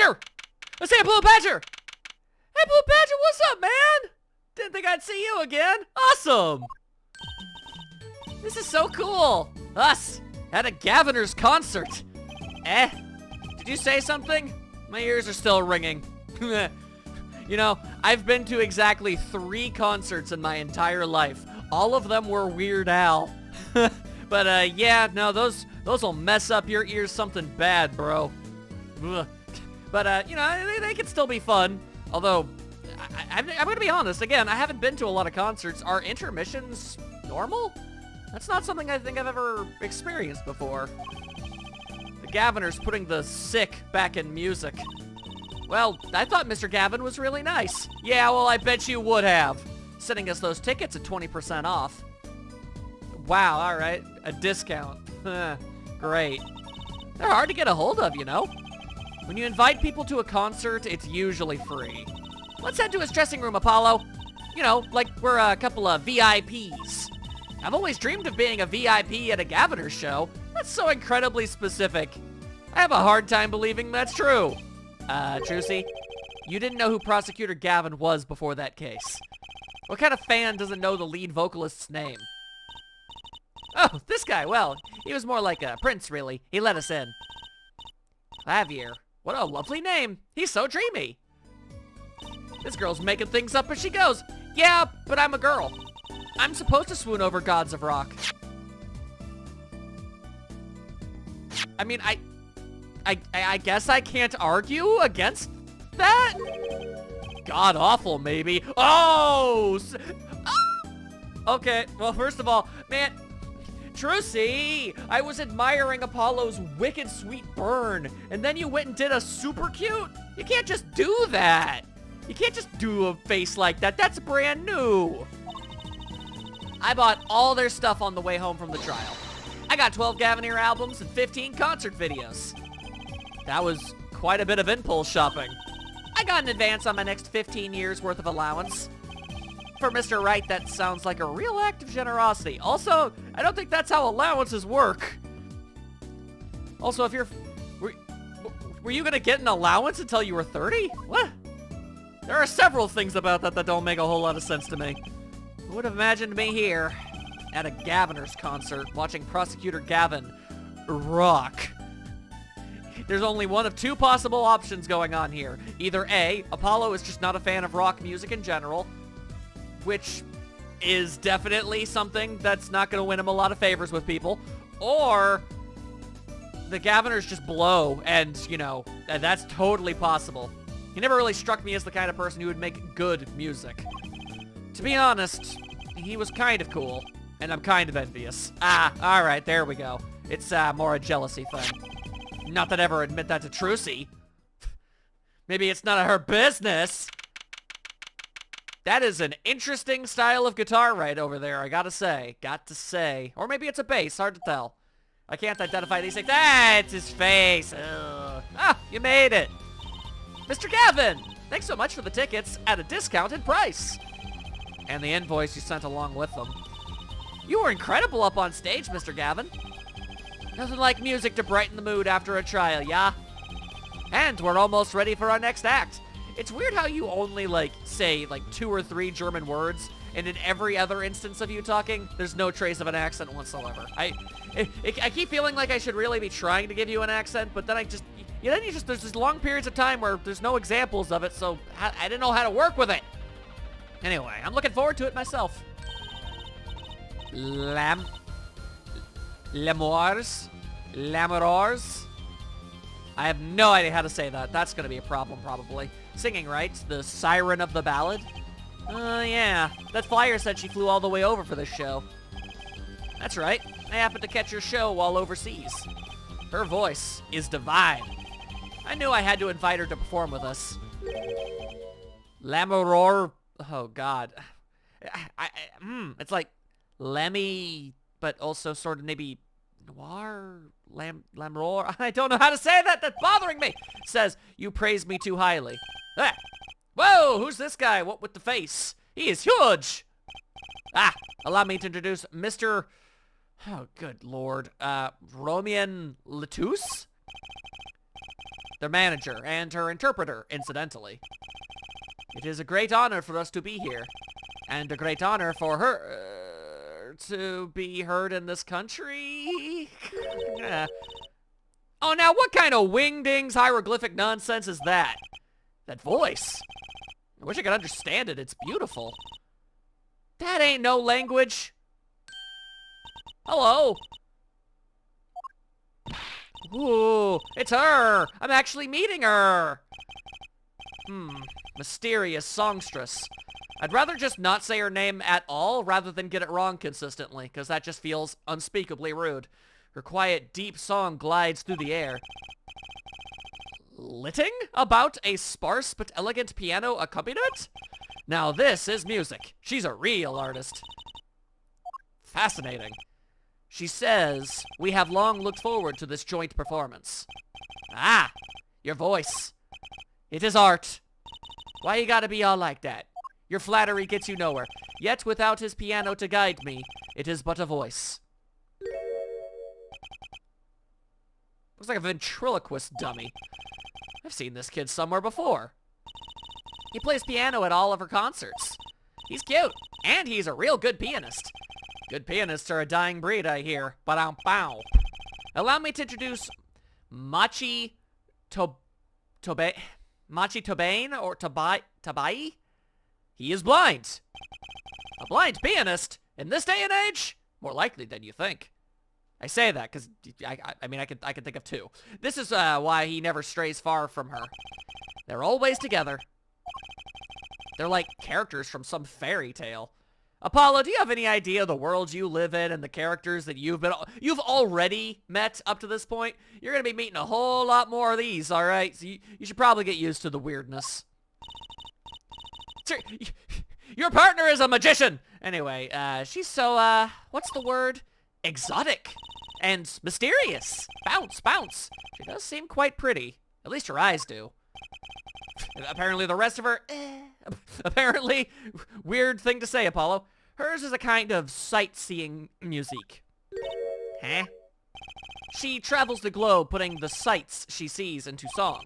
Badger! I see a Blue Badger! Hey, Blue Badger, what's up, man? Didn't think I'd see you again. Awesome! This is so cool. Us at a Gaviner's concert. Did you say something? My ears are still ringing. You know, I've been to exactly 3 concerts in my entire life. All of them were Weird Al. But, yeah, no, those'll mess up your ears something bad, bro. Ugh. But, you know, they can still be fun. Although, I'm gonna be honest, again, I haven't been to a lot of concerts. Are intermissions normal? That's not something I think I've ever experienced before. The Gaviner's putting the sick back in music. Well, I thought Mr. Gavin was really nice. Yeah, well, I bet you would have. Sending us those tickets at 20% off. Wow, alright. A discount. Great. They're hard to get a hold of, you know? When you invite people to a concert, it's usually free. Let's head to his dressing room, Apollo. You know, like we're a couple of VIPs. I've always dreamed of being a VIP at a Gaviner show. That's so incredibly specific. I have a hard time believing that's true. Trucy, you didn't know who Prosecutor Gavin was before that case. What kind of fan doesn't know the lead vocalist's name? Oh, this guy, well, he was more like a prince, really. He let us in. Javier, what a lovely name. He's so dreamy. This girl's making things up as she goes. Yeah, but I'm a girl. I'm supposed to swoon over gods of rock. I mean, I guess I can't argue against that? God awful, maybe. Oh! Okay, well, first of all, man, Trucy, I was admiring Apollo's wicked sweet burn, and then you went and did a super cute? You can't just do that. You can't just do a face like that. That's brand new. I bought all their stuff on the way home from the trial. I got 12 Gaviner albums and 15 concert videos. That was quite a bit of impulse shopping. I got an advance on my next 15 years worth of allowance. For Mr. Wright, that sounds like a real act of generosity. Also, I don't think that's how allowances work. Also, if you're... Were you gonna get an allowance until you were 30? What? There are several things about that don't make a whole lot of sense to me. Who would have imagined me here at a Gaviner's concert watching Prosecutor Gavin rock? There's only one of 2 possible options going on here. Either A, Apollo is just not a fan of rock music in general, which is definitely something that's not going to win him a lot of favors with people, or the Gaviners just blow, and, you know, that's totally possible. He never really struck me as the kind of person who would make good music. To be honest, he was kind of cool, and I'm kind of envious. Alright, there we go. It's more a jealousy thing. Not that I'd ever admit that to Trucy. Maybe it's none of her business. That is an interesting style of guitar right over there, I gotta say. Got to say. Or maybe it's a bass, hard to tell. I can't identify these things. Ah, it's his face. Ugh. Ah, you made it. Mr. Gavin, thanks so much for the tickets at a discounted price. And the invoice you sent along with them. You were incredible up on stage, Mr. Gavin. Nothing like music to brighten the mood after a trial, yeah? And we're almost ready for our next act. It's weird how you only, say 2 or 3 German words, and in every other instance of you talking, there's no trace of an accent whatsoever. I keep feeling like I should really be trying to give you an accent, but then there's just long periods of time where there's no examples of it, so I didn't know how to work with it. Anyway, I'm looking forward to it myself. L'amours? I have no idea how to say that. That's gonna be a problem, probably. Singing, right? The siren of the ballad? Yeah. That flyer said she flew all the way over for this show. That's right. I happened to catch her show while overseas. Her voice is divine. I knew I had to invite her to perform with us. L'amour... Oh, God. It's like Lemmy, but also sort of maybe noir, Lamroar. I don't know how to say that. That's bothering me. Says, you praise me too highly. Ah. Whoa, who's this guy? What with the face? He is huge. Allow me to introduce Mr. Oh, good lord. Romian Letus? their manager, and her interpreter, incidentally. It is a great honor for us to be here, and a great honor for her to be heard in this country. Yeah. Oh, now what kind of wingdings hieroglyphic nonsense is that? That voice. I wish I could understand it. It's beautiful. That ain't no language. Hello. Ooh, it's her. I'm actually meeting her. Mysterious songstress. I'd rather just not say her name at all rather than get it wrong consistently, because that just feels unspeakably rude. Her quiet, deep song glides through the air. Litting about a sparse but elegant piano accompaniment? Now this is music. She's a real artist. Fascinating. She says, we have long looked forward to this joint performance. Ah, your voice. It is art. Why you gotta be all like that? Your flattery gets you nowhere. Yet without his piano to guide me, it is but a voice. Looks like a ventriloquist dummy. I've seen this kid somewhere before. He plays piano at all of her concerts. He's cute, and he's a real good pianist. Good pianists are a dying breed, I hear. Ba-dum-pow. Allow me to introduce Machi Tobane or Tabai? He is blind. A blind pianist? In this day and age? More likely than you think. I say that because I mean I could think of two. This is why he never strays far from her. They're always together. They're like characters from some fairy tale. Apollo, do you have any idea the world you live in and the characters that you've already met up to this point? You're gonna be meeting a whole lot more of these, all right? So you should probably get used to the weirdness. Your partner is a magician. Anyway, she's so what's the word? Exotic and mysterious. Bounce, bounce. She does seem quite pretty. At least her eyes do. Apparently the rest of her, apparently, weird thing to say, Apollo. Hers is a kind of sightseeing music. Huh? She travels the globe putting the sights she sees into song.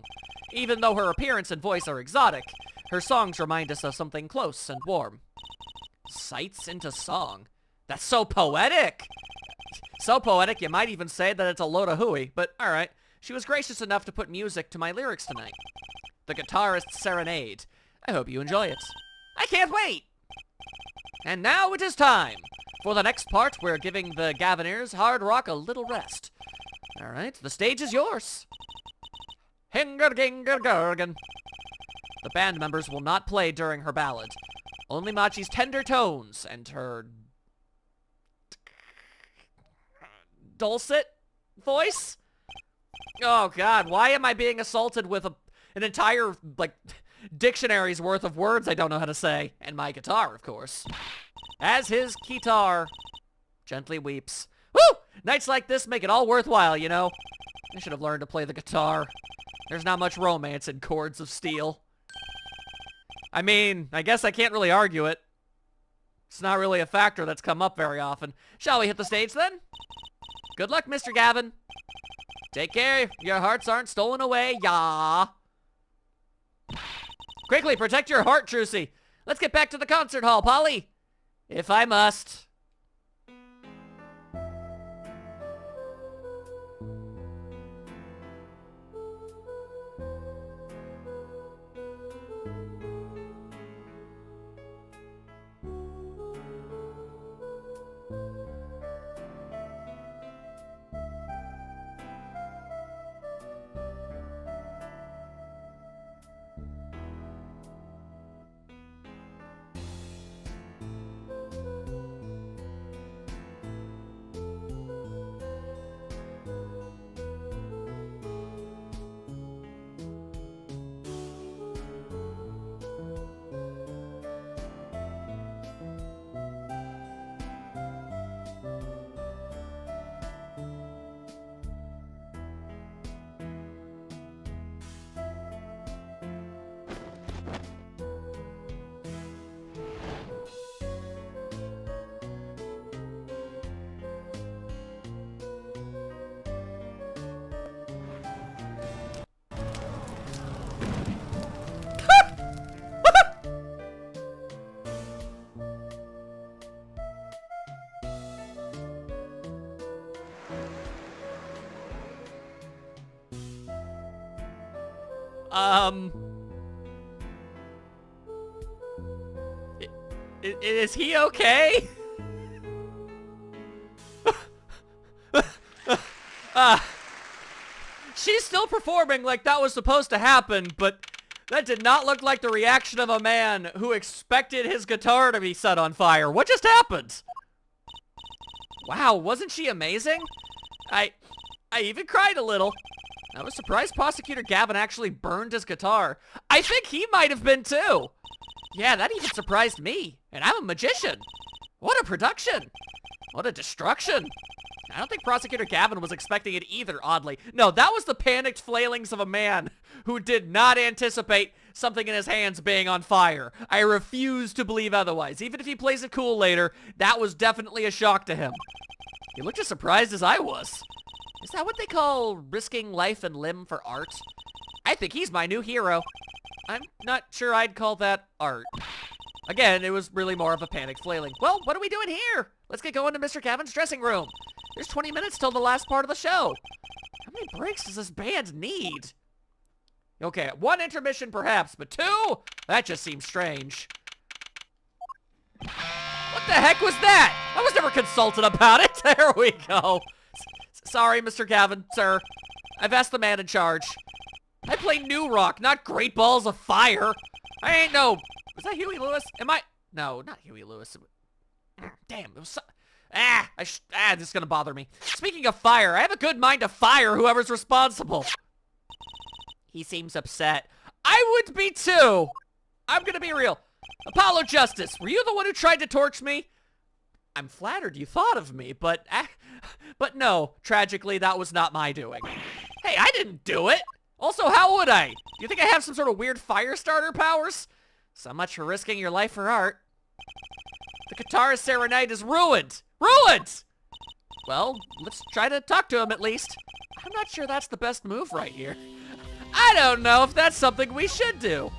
Even though her appearance and voice are exotic, her songs remind us of something close and warm. Sights into song. That's so poetic! So poetic, you might even say that it's a load of hooey, but alright. She was gracious enough to put music to my lyrics tonight. The Guitarist's Serenade. I hope you enjoy it. I can't wait! And now it is time! For the next part, we're giving the Gaviniers hard rock a little rest. Alright, the stage is yours. Hingerginggergurgen. The band members will not play during her ballad. Only Machi's tender tones and her dulcet voice? Oh god, why am I being assaulted with an entire, like, dictionary's worth of words I don't know how to say? And my guitar, of course. As his guitar gently weeps. Woo! Nights like this make it all worthwhile, you know? I should have learned to play the guitar. There's not much romance in chords of steel. I mean, I guess I can't really argue it. It's not really a factor that's come up very often. Shall we hit the stage then? Good luck, Mr. Gavin. Take care. Your hearts aren't stolen away, yah. Quickly, protect your heart, Trucy. Let's get back to the concert hall, Polly. If I must. Is he okay? She's still performing like that was supposed to happen, but that did not look like the reaction of a man who expected his guitar to be set on fire. What just happened? Wow, wasn't she amazing? I even cried a little. I was surprised Prosecutor Gavin actually burned his guitar. I think he might have been too. Yeah, that even surprised me. And I'm a magician. What a production. What a destruction. I don't think Prosecutor Gavin was expecting it either, oddly. No, that was the panicked flailings of a man who did not anticipate something in his hands being on fire. I refuse to believe otherwise. Even if he plays it cool later, that was definitely a shock to him. He looked as surprised as I was. Is that what they call risking life and limb for art? I think he's my new hero. I'm not sure I'd call that art. Again, it was really more of a panicked flailing. Well, what are we doing here? Let's get going to Mr. Gavin's dressing room. There's 20 minutes till the last part of the show. How many breaks does this band need? Okay, 1 intermission perhaps, but 2? That just seems strange. What the heck was that? I was never consulted about it. There we go. Sorry, Mr. Gavin, sir. I've asked the man in charge. I play new rock, not Great Balls of Fire. I ain't no... Was that Huey Lewis? Am I... No, not Huey Lewis. Damn, it was so... this is gonna bother me. Speaking of fire, I have a good mind to fire whoever's responsible. He seems upset. I would be too. I'm gonna be real. Apollo Justice, were you the one who tried to torch me? I'm flattered you thought of me, but no, tragically, that was not my doing. Hey, I didn't do it. Also, how would I? Do you think I have some sort of weird fire starter powers? So much for risking your life for art. The guitarist serenade is ruined. Ruined! Well, let's try to talk to him at least. I'm not sure that's the best move right here. I don't know if that's something we should do.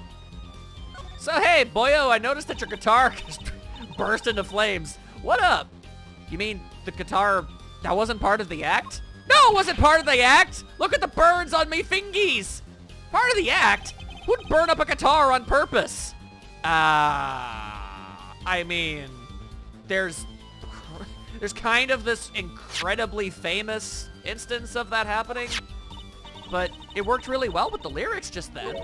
So hey, boyo, I noticed that your guitar just burst into flames. What up? You mean the guitar, that wasn't part of the act? No, it wasn't part of the act! Look at the burns on me fingies! Part of the act? Who'd burn up a guitar on purpose? I mean, there's kind of this incredibly famous instance of that happening, but it worked really well with the lyrics just then.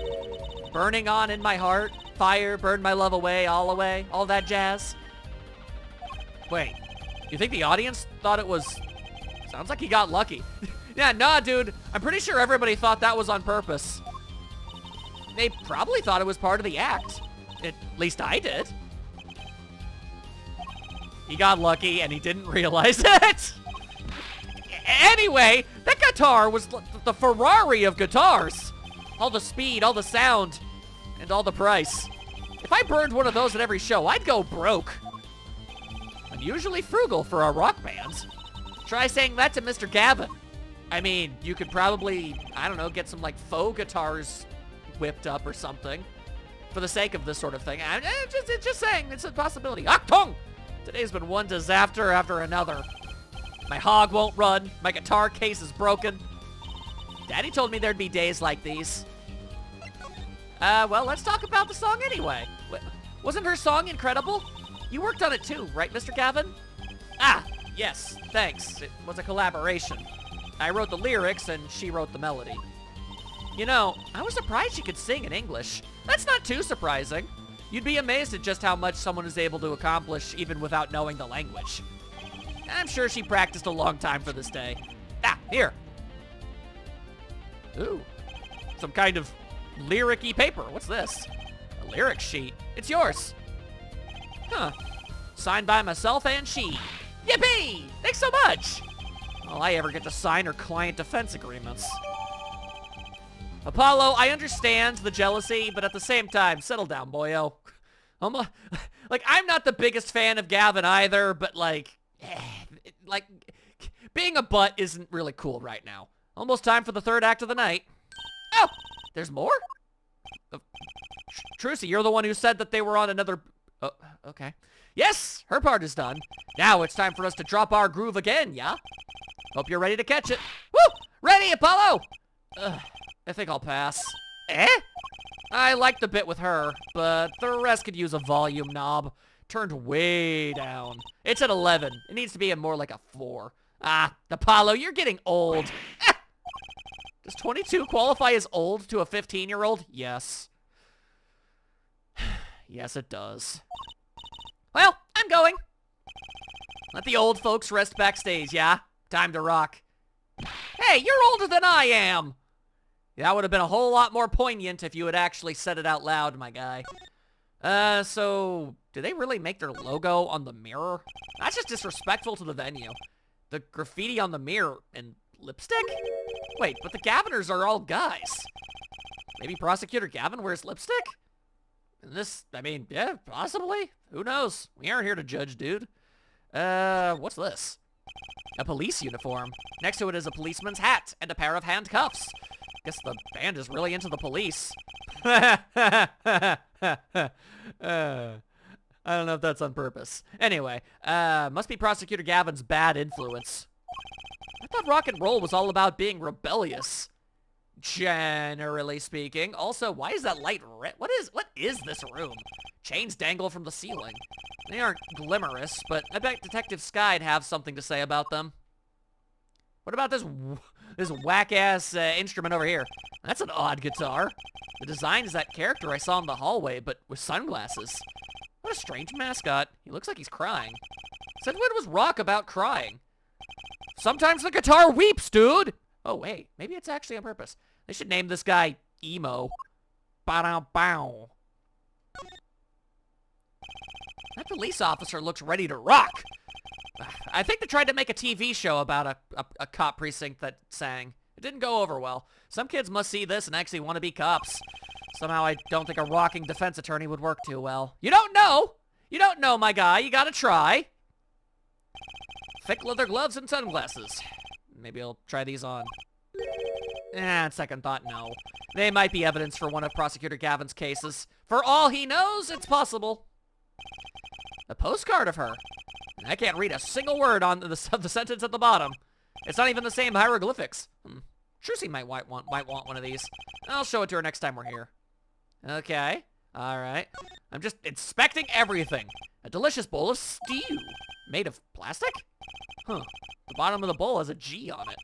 Burning on in my heart, fire, burn my love away, all that jazz. Wait, you think the audience thought it was... Sounds like he got lucky. Yeah, nah, dude, I'm pretty sure everybody thought that was on purpose. They probably thought it was part of the act. At least I did. He got lucky and he didn't realize it. Anyway, that guitar was the Ferrari of guitars. All the speed, all the sound, and all the price. If I burned one of those at every show, I'd go broke. Unusually frugal for a rock band. Try saying that to Mr. Gavin. I mean, you could probably, I don't know, get some like faux guitars whipped up or something for the sake of this sort of thing. I'm just saying, it's a possibility. Achtung! Today's been one disaster after another. My hog won't run. My guitar case is broken. Daddy told me there'd be days like these. Well, let's talk about the song anyway. Wasn't her song incredible? You worked on it too, right, Mr. Gavin? Ah, yes, thanks. It was a collaboration. I wrote the lyrics and she wrote the melody. You know, I was surprised she could sing in English. That's not too surprising. You'd be amazed at just how much someone is able to accomplish even without knowing the language. I'm sure she practiced a long time for this day. Ah, here. Ooh, some kind of lyric-y paper. What's this? A lyric sheet. It's yours. Huh. Signed by myself and she. Yippee! Thanks so much! All I ever get to sign are client defense agreements. Apollo, I understand the jealousy, but at the same time, settle down, boyo. I'm not the biggest fan of Gavin either, but being a butt isn't really cool right now. Almost time for the third act of the night. Oh, there's more? Trucy, you're the one who said that they were on another... Oh, okay. Yes, her part is done. Now it's time for us to drop our groove again, yeah? Hope you're ready to catch it. Woo! Ready, Apollo! Ugh, I think I'll pass. Eh? I like the bit with her, but the rest could use a volume knob. Turned way down. It's at 11. It needs to be a more like a 4. Ah, Apollo, you're getting old. Does 22 qualify as old to a 15-year-old? Yes. Yes, it does. Well, I'm going. Let the old folks rest backstage, yeah? Time to rock. Hey, you're older than I am! That would have been a whole lot more poignant if you had actually said it out loud, my guy. So, do they really make their logo on the mirror? That's just disrespectful to the venue. The graffiti on the mirror and lipstick? Wait, but the Gaviners are all guys. Maybe Prosecutor Gavin wears lipstick? And this, I mean, yeah, possibly. Who knows? We aren't here to judge, dude. What's this? A police uniform. Next to it is a policeman's hat and a pair of handcuffs. Guess the band is really into the police. I don't know if that's on purpose. Anyway, must be Prosecutor Gavin's bad influence. I thought rock and roll was all about being rebellious. Generally speaking. Also, why is that light red? What is this room? Chains dangle from the ceiling. They aren't glimmerous, but I bet Detective Sky'd have something to say about them. What about this whack-ass instrument over here? That's an odd guitar. The design is that character I saw in the hallway, but with sunglasses. What a strange mascot. He looks like he's crying. Said when was rock about crying? Sometimes the guitar weeps, dude! Oh, wait. Maybe it's actually on purpose. They should name this guy Emo. Ba-dow-bow. That police officer looks ready to rock. I think they tried to make a TV show about a cop precinct that sang. It didn't go over well. Some kids must see this and actually want to be cops. Somehow I don't think a rocking defense attorney would work too well. You don't know! You don't know, my guy. You gotta try. Thick leather gloves and sunglasses. Maybe I'll try these on. On second thought, no. They might be evidence for one of Prosecutor Gavin's cases. For all he knows, it's possible. A postcard of her. I can't read a single word on the sentence at the bottom. It's not even the same hieroglyphics. Trucy might want one of these. I'll show it to her next time we're here. Okay. Alright. I'm just inspecting everything. A delicious bowl of stew. Made of plastic? Huh. The bottom of the bowl has a G on it.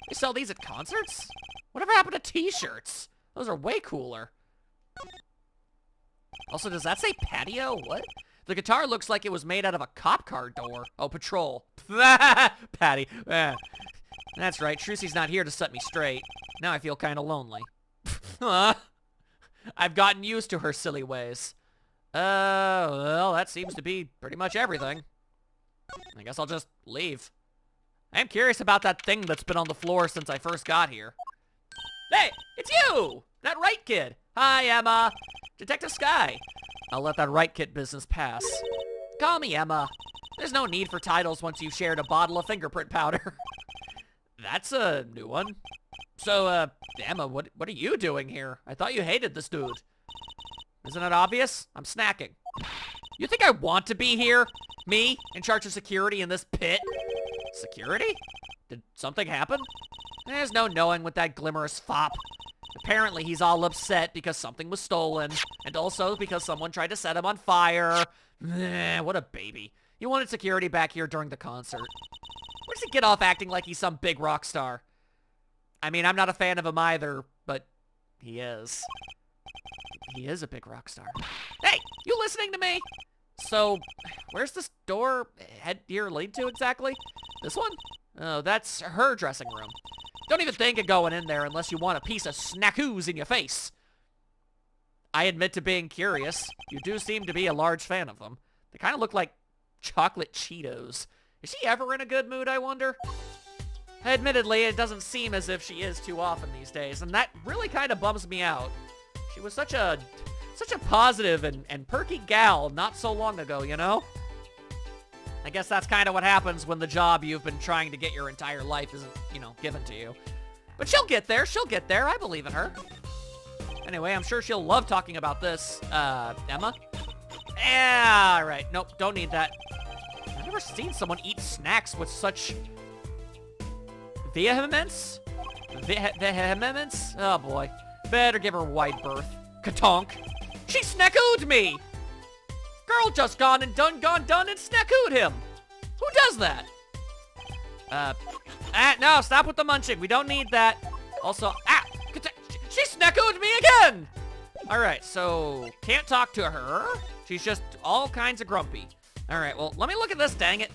They sell these at concerts? Whatever happened to t-shirts? Those are way cooler. Also, does that say patio? What? The guitar looks like it was made out of a cop car door. Oh, patrol. Patty. That's right. Trucy's not here to set me straight. Now I feel kind of lonely. I've gotten used to her silly ways. Well, that seems to be pretty much everything. I guess I'll just leave. I am curious about that thing that's been on the floor since I first got here. Hey, it's you! That right kid. Hi, Emma. Detective Sky. I'll let that right kid business pass. Call me Emma. There's no need for titles once you've shared a bottle of fingerprint powder. That's a new one. So, Emma, what are you doing here? I thought you hated this dude. Isn't it obvious? I'm snacking. You think I want to be here? Me, in charge of security in this pit? Security? Did something happen? There's no knowing with that glimmerous fop. Apparently he's all upset because something was stolen, and also because someone tried to set him on fire. What a baby. He wanted security back here during the concert. Where does he get off acting like he's some big rock star? I mean, I'm not a fan of him either, but he is. He is a big rock star. Hey, you listening to me? So, where's this door head here lead to exactly? This one? Oh, that's her dressing room. Don't even think of going in there unless you want a piece of snackoos in your face. I admit to being curious. You do seem to be a large fan of them. They kind of look like chocolate Cheetos. Is she ever in a good mood, I wonder? Admittedly, it doesn't seem as if she is too often these days, and that really kind of bums me out. She was such a positive and perky gal not so long ago, you know? I guess that's kind of what happens when the job you've been trying to get your entire life isn't, you know, given to you. But she'll get there. She'll get there. I believe in her. Anyway, I'm sure she'll love talking about this. Emma? Yeah, right. Nope, don't need that. I've never seen someone eat snacks with such vehemence? Vehemence? Oh, boy. Better give her wide berth. Katonk. She snackooed me! Girl just gone and done and snackooed him. Who does that? No, stop with the munching. We don't need that. Also, she snackooed me again! Alright, so, can't talk to her. She's just all kinds of grumpy. Alright, well, let me look at this, dang it.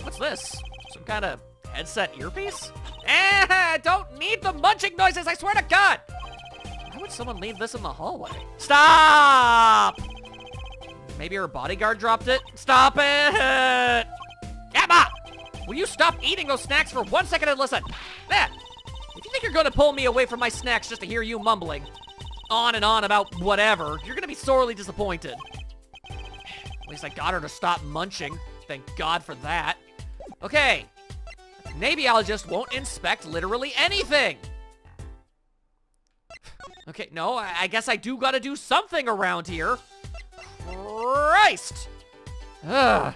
What's this? Some kind of headset earpiece? Don't need the munching noises, I swear to God! Why would someone leave this in the hallway? Stop! Maybe her bodyguard dropped it? Stop it! Emma! Will you stop eating those snacks for 1 second and listen? If you think you're gonna pull me away from my snacks just to hear you mumbling on and on about whatever, you're gonna be sorely disappointed. At least I got her to stop munching. Thank God for that. Okay. Maybe I'll just won't inspect literally anything. Okay, no, I guess I do gotta do something around here. Christ! Ugh.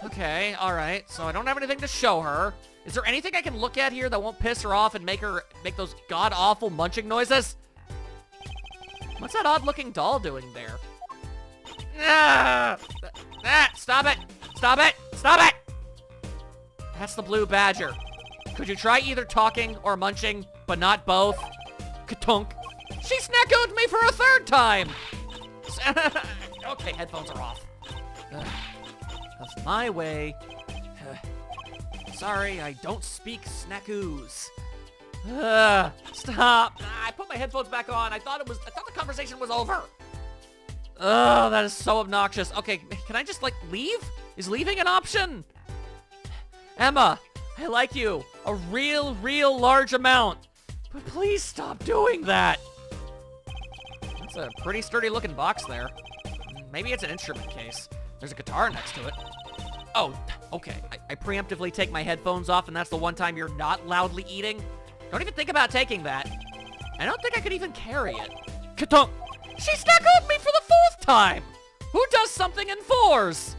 Okay, alright, so I don't have anything to show her. Is there anything I can look at here that won't piss her off and make those god-awful munching noises? What's that odd-looking doll doing there? Stop it! Stop it! Stop it! That's the blue badger. Could you try either talking or munching, but not both? Katunk. She snackooed me for a third time! Okay, headphones are off. That's my way. Sorry, I don't speak snackoos. Stop. I put my headphones back on. I thought the conversation was over. Oh, that is so obnoxious. Okay, can I just, like, leave? Is leaving an option? Emma, I like you a real large amount. But please stop doing that. That's a pretty sturdy looking box there. Maybe it's an instrument case. There's a guitar next to it. Oh, okay. I preemptively take my headphones off, and that's the one time you're not loudly eating. Don't even think about taking that. I don't think I could even carry it. Katunk! She snackooed me for the 4th time! Who does something in 4s?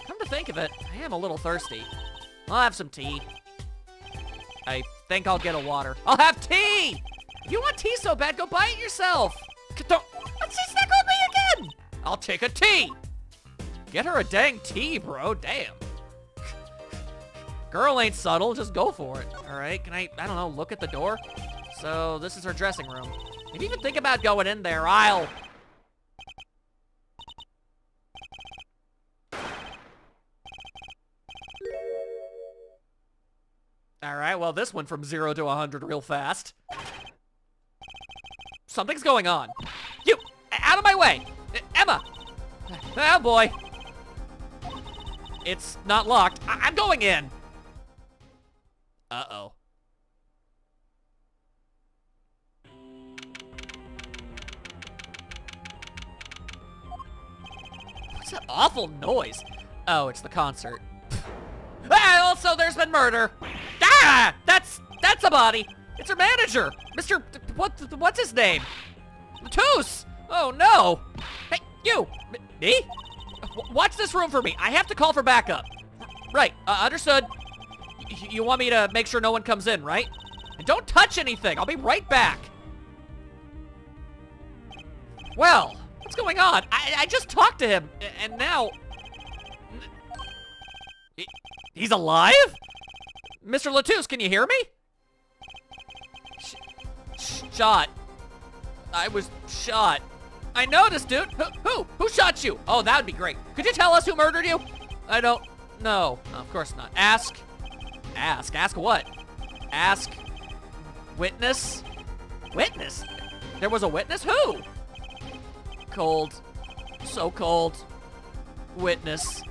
Come to think of it, I am a little thirsty. I'll have some tea. I think I'll get a water. I'll have tea! If you want tea so bad, go buy it yourself! Katunk! She snackooed me again! I'll take a tea! Get her a dang tea, bro. Damn. Girl ain't subtle. Just go for it. All right. Can I don't know, look at the door? So this is her dressing room. If you even think about going in there, I'll... All right. Well, this went from 0 to 100 real fast. Something's going on. You, out of my way. Emma. Oh, boy. It's not locked. I'm going in. Uh-oh. What's that awful noise? Oh, it's the concert. Also, there's been murder. Ah! That's a body. It's her manager. Mr. What's his name? Toos! Oh, no. Hey, you. Me? Watch this room for me. I have to call for backup. Right, understood. You want me to make sure no one comes in, right? And don't touch anything. I'll be right back. Well, what's going on? I just talked to him, and now... He's alive? Mr. Latouche, can you hear me? Shot. I was shot. I noticed, dude. Who shot you? Oh, that would be great. Could you tell us who murdered you? I don't know. No, of course not. Ask what? Ask witness? Witness? There was a witness? Who? Cold. So cold. Witness.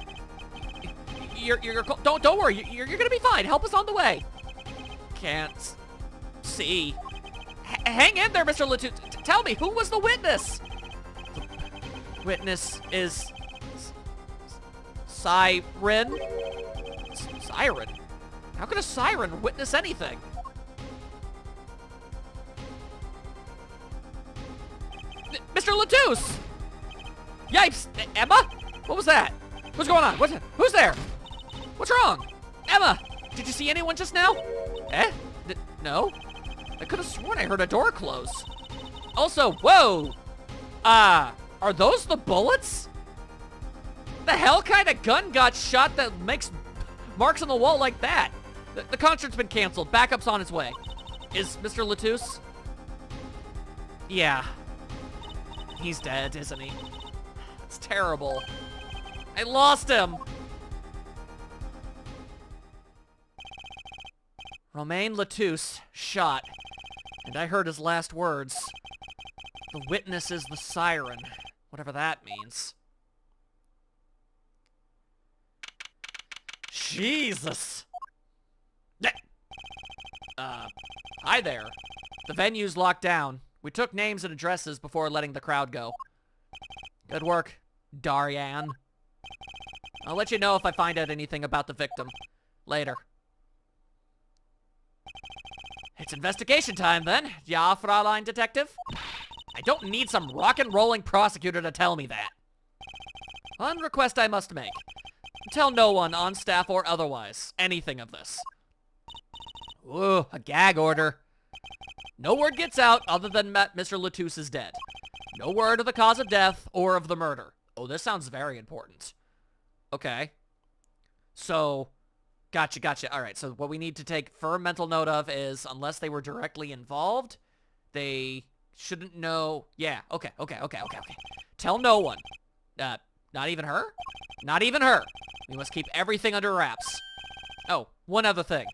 You're cold. Don't worry. You're gonna be fine. Help us on the way. Can't see. Hang in there, Mr. Latouche. Tell me, who was the witness? Witness is... Siren? Siren? How could a siren witness anything? Mr. Latouche! Yipes! Emma? What was that? What's going on? Who's there? What's wrong? Emma! Did you see anyone just now? No? I could have sworn I heard a door close. Also, whoa! Are those the bullets? The hell kind of gun got shot that makes marks on the wall like that? The concert's been canceled. Backup's on its way. Is Mr. Latouche? Yeah. He's dead, isn't he? It's terrible. I lost him. Romain Latouche shot, and I heard his last words. The witness is the siren, whatever that means. Jesus. Hi there. The venue's locked down. We took names and addresses before letting the crowd go. Good work, Darian. I'll let you know if I find out anything about the victim. Later. It's investigation time then, ja, Fräulein Detective? I don't need some rock and rolling prosecutor to tell me that. One request I must make. Tell no one, on staff or otherwise, anything of this. Ooh, a gag order. No word gets out other than Mr. Latouche is dead. No word of the cause of death or of the murder. Oh, this sounds very important. Okay. So, gotcha. All right, so what we need to take firm mental note of is, unless they were directly involved, they shouldn't know. Yeah, okay. Tell no one. Not even her? Not even her. We must keep everything under wraps. Oh, one other thing.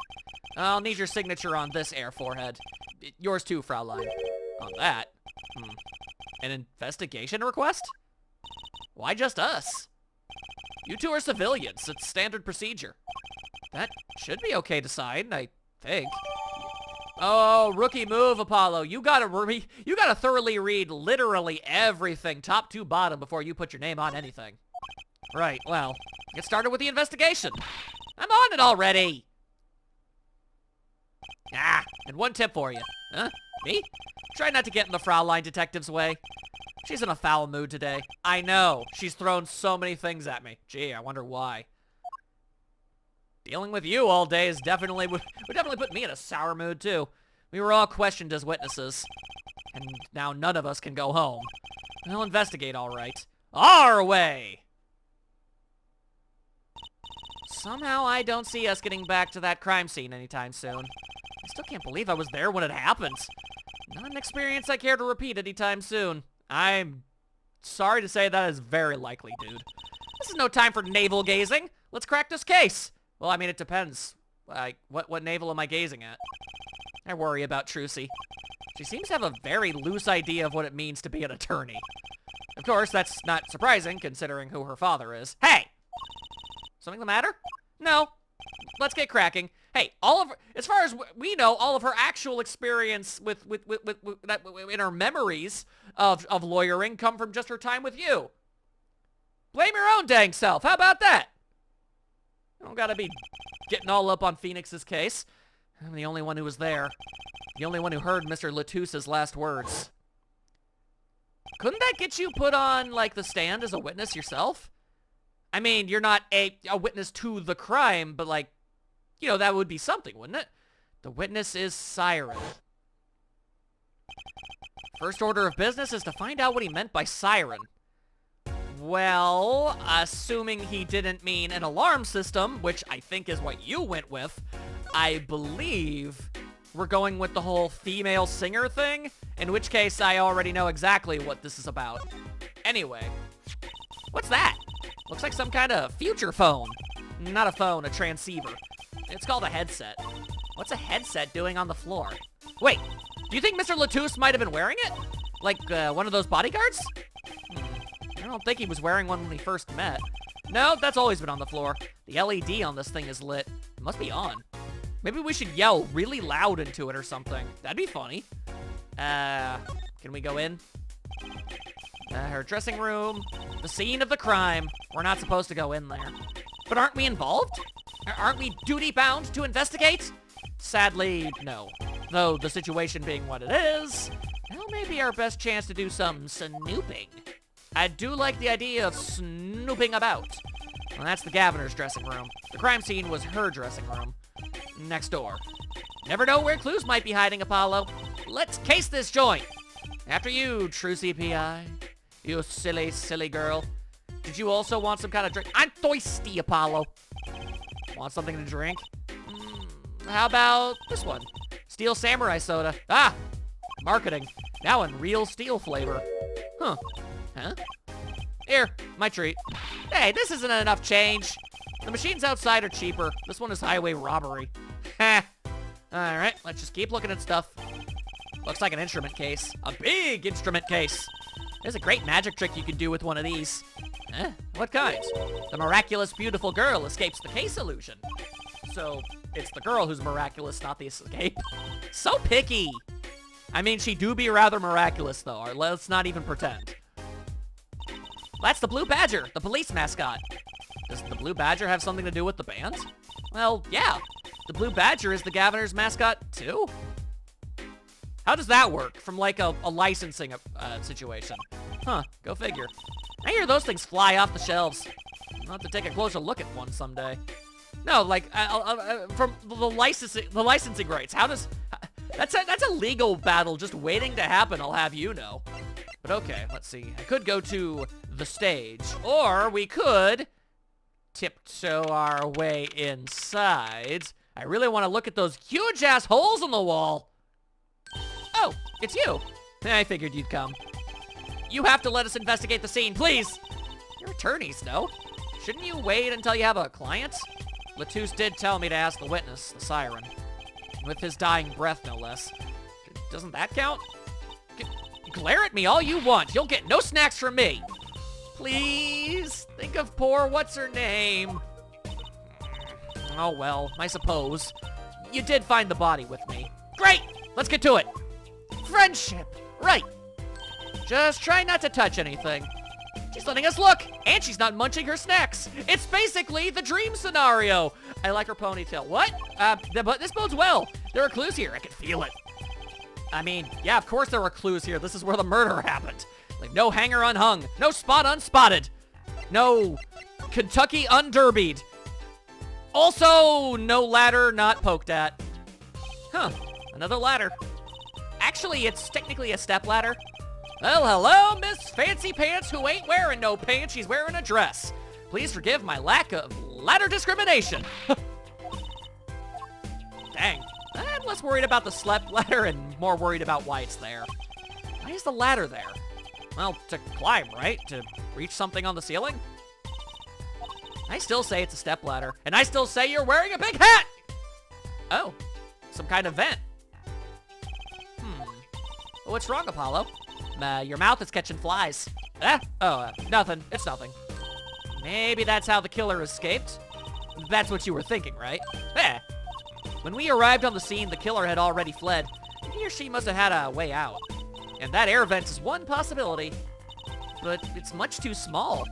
I'll need your signature on this air forehead. Yours too, Fraulein. On that? An investigation request? Why just us? You two are civilians. It's standard procedure. That should be okay to sign, I think. Oh, rookie move, Apollo. You gotta thoroughly read literally everything, top to bottom, before you put your name on anything. Right, well, get started with the investigation. I'm on it already. And one tip for you. Huh? Me? Try not to get in the Fraulein Detective's way. She's in a foul mood today. I know. She's thrown so many things at me. Gee, I wonder why. Dealing with you all day is would definitely put me in a sour mood, too. We were all questioned as witnesses. And now none of us can go home. We'll investigate, all right. Our way! Somehow I don't see us getting back to that crime scene anytime soon. I still can't believe I was there when it happened. Not an experience I care to repeat anytime soon. I'm sorry to say that is very likely, dude. This is no time for navel gazing. Let's crack this case. Well, I mean, it depends. Like, what navel am I gazing at? I worry about Trucy. She seems to have a very loose idea of what it means to be an attorney. Of course, that's not surprising, considering who her father is. Hey! Something the matter? No. Let's get cracking. Hey, as far as we know, all of her actual experience with in her memories of lawyering come from just her time with you. Blame your own dang self. How about that? You don't gotta be getting all up on Phoenix's case. I'm the only one who was there. The only one who heard Mr. Latouche's last words. Couldn't that get you put on, like, the stand as a witness yourself? I mean, you're not a witness to the crime, but, like, you know, that would be something, wouldn't it? The witness is Siren. First order of business is to find out what he meant by siren. Well, assuming he didn't mean an alarm system, which I think is what you went with, I believe we're going with the whole female singer thing, in which case I already know exactly what this is about. Anyway, what's that? Looks like some kind of future phone. Not a phone, a transceiver. It's called a headset. What's a headset doing on the floor? Wait, do you think Mr. Latouche might have been wearing it? Like, one of those bodyguards? I don't think he was wearing one when we first met. No, that's always been on the floor. The LED on this thing is lit. It must be on. Maybe we should yell really loud into it or something. That'd be funny. Can we go in? Her dressing room. The scene of the crime. We're not supposed to go in there. But aren't we involved? Aren't we duty-bound to investigate? Sadly, no. Though the situation being what it is, now may be our best chance to do some snooping. I do like the idea of snooping about. Well, that's the Governor's dressing room. The crime scene was her dressing room. Next door. Never know where clues might be hiding, Apollo. Let's case this joint. After you, true CPI. You silly, silly girl. Did you also want some kind of drink? I'm thirsty, Apollo. Want something to drink? How about this one? Steel Samurai Soda. Ah! Marketing. Now in real steel flavor. Huh. Here, my treat. Hey, this isn't enough change. The machines outside are cheaper. This one is highway robbery. Heh. Alright, let's just keep looking at stuff. Looks like an instrument case. A big instrument case. There's a great magic trick you can do with one of these. What kind? The miraculous beautiful girl escapes the case illusion. So, it's the girl who's miraculous, not the escape. So picky. I mean, she do be rather miraculous, though. Or let's not even pretend. That's the Blue Badger, the police mascot. Does the Blue Badger have something to do with the band? Well, yeah. The Blue Badger is the Governor's mascot, too? How does that work from, like, a licensing situation? Huh, go figure. I hear those things fly off the shelves. I'll have to take a closer look at one someday. No, like, from the licensing rights. How does... That's a legal battle just waiting to happen, I'll have you know. But okay, let's see. I could go to the stage, or we could tiptoe our way inside. I really want to look at those huge-ass holes in the wall. Oh, it's you. I figured you'd come. You have to let us investigate the scene, please. You're attorneys, no? Shouldn't you wait until you have a client? Latouche did tell me to ask the witness, the siren. With his dying breath, no less. Doesn't that count? Glare at me all you want. You'll get no snacks from me. Please, think of poor what's-her-name. Oh, well, I suppose. You did find the body with me. Great! Let's get to it. Friendship. Right. Just try not to touch anything. She's letting us look, and she's not munching her snacks. It's basically the dream scenario. I like her ponytail. What? But this bodes well. There are clues here. I can feel it. I mean, yeah, of course there were clues here. This is where the murder happened. Like, no hanger unhung. No spot unspotted. No Kentucky underbead. Also, no ladder not poked at. Huh, another ladder. Actually, it's technically a step ladder. Well, hello, Miss Fancy Pants who ain't wearing no pants. She's wearing a dress. Please forgive my lack of ladder discrimination. Dang. I'm less worried about the step ladder and more worried about why it's there. Why is the ladder there? Well, to climb, right? To reach something on the ceiling? I still say it's a step ladder. And I still say you're wearing a big hat! Oh, some kind of vent. What's wrong, Apollo? Your mouth is catching flies. Nothing. It's nothing. Maybe that's how the killer escaped. That's what you were thinking, right? When we arrived on the scene, the killer had already fled. He or she must have had a way out. And that air vent is one possibility. But it's much too small.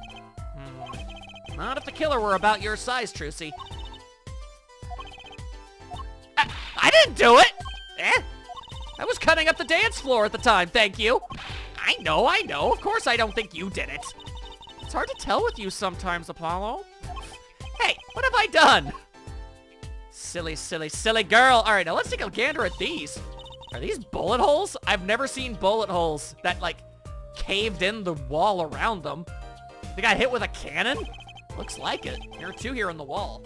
Not if the killer were about your size, Trucy. I didn't do it! I was cutting up the dance floor at the time, thank you. I know. Of course I don't think you did it. It's hard to tell with you sometimes, Apollo. Hey, what have I done? Silly, silly, silly girl. All right, now let's take a gander at these. Are these bullet holes? I've never seen bullet holes that, like, caved in the wall around them. They got hit with a cannon? Looks like it. There are two here in the wall.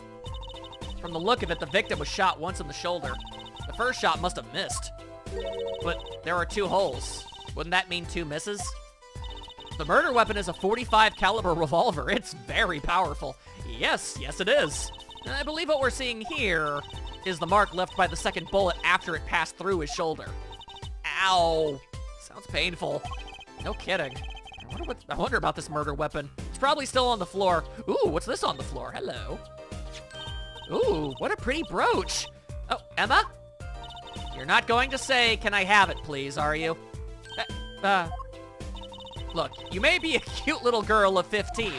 From the look of it, the victim was shot once in the shoulder. The first shot must have missed. But there are two holes. Wouldn't that mean two misses? The murder weapon is a .45 caliber revolver. It's very powerful. Yes, it is. And I believe what we're seeing here is the mark left by the second bullet after it passed through his shoulder. Ow. Sounds painful. No kidding. I wonder about this murder weapon. It's probably still on the floor. Ooh, what's this on the floor? Hello. Ooh, what a pretty brooch. Oh, Emma? You're not going to say, can I have it, please, are you? Look, you may be a cute little girl of 15,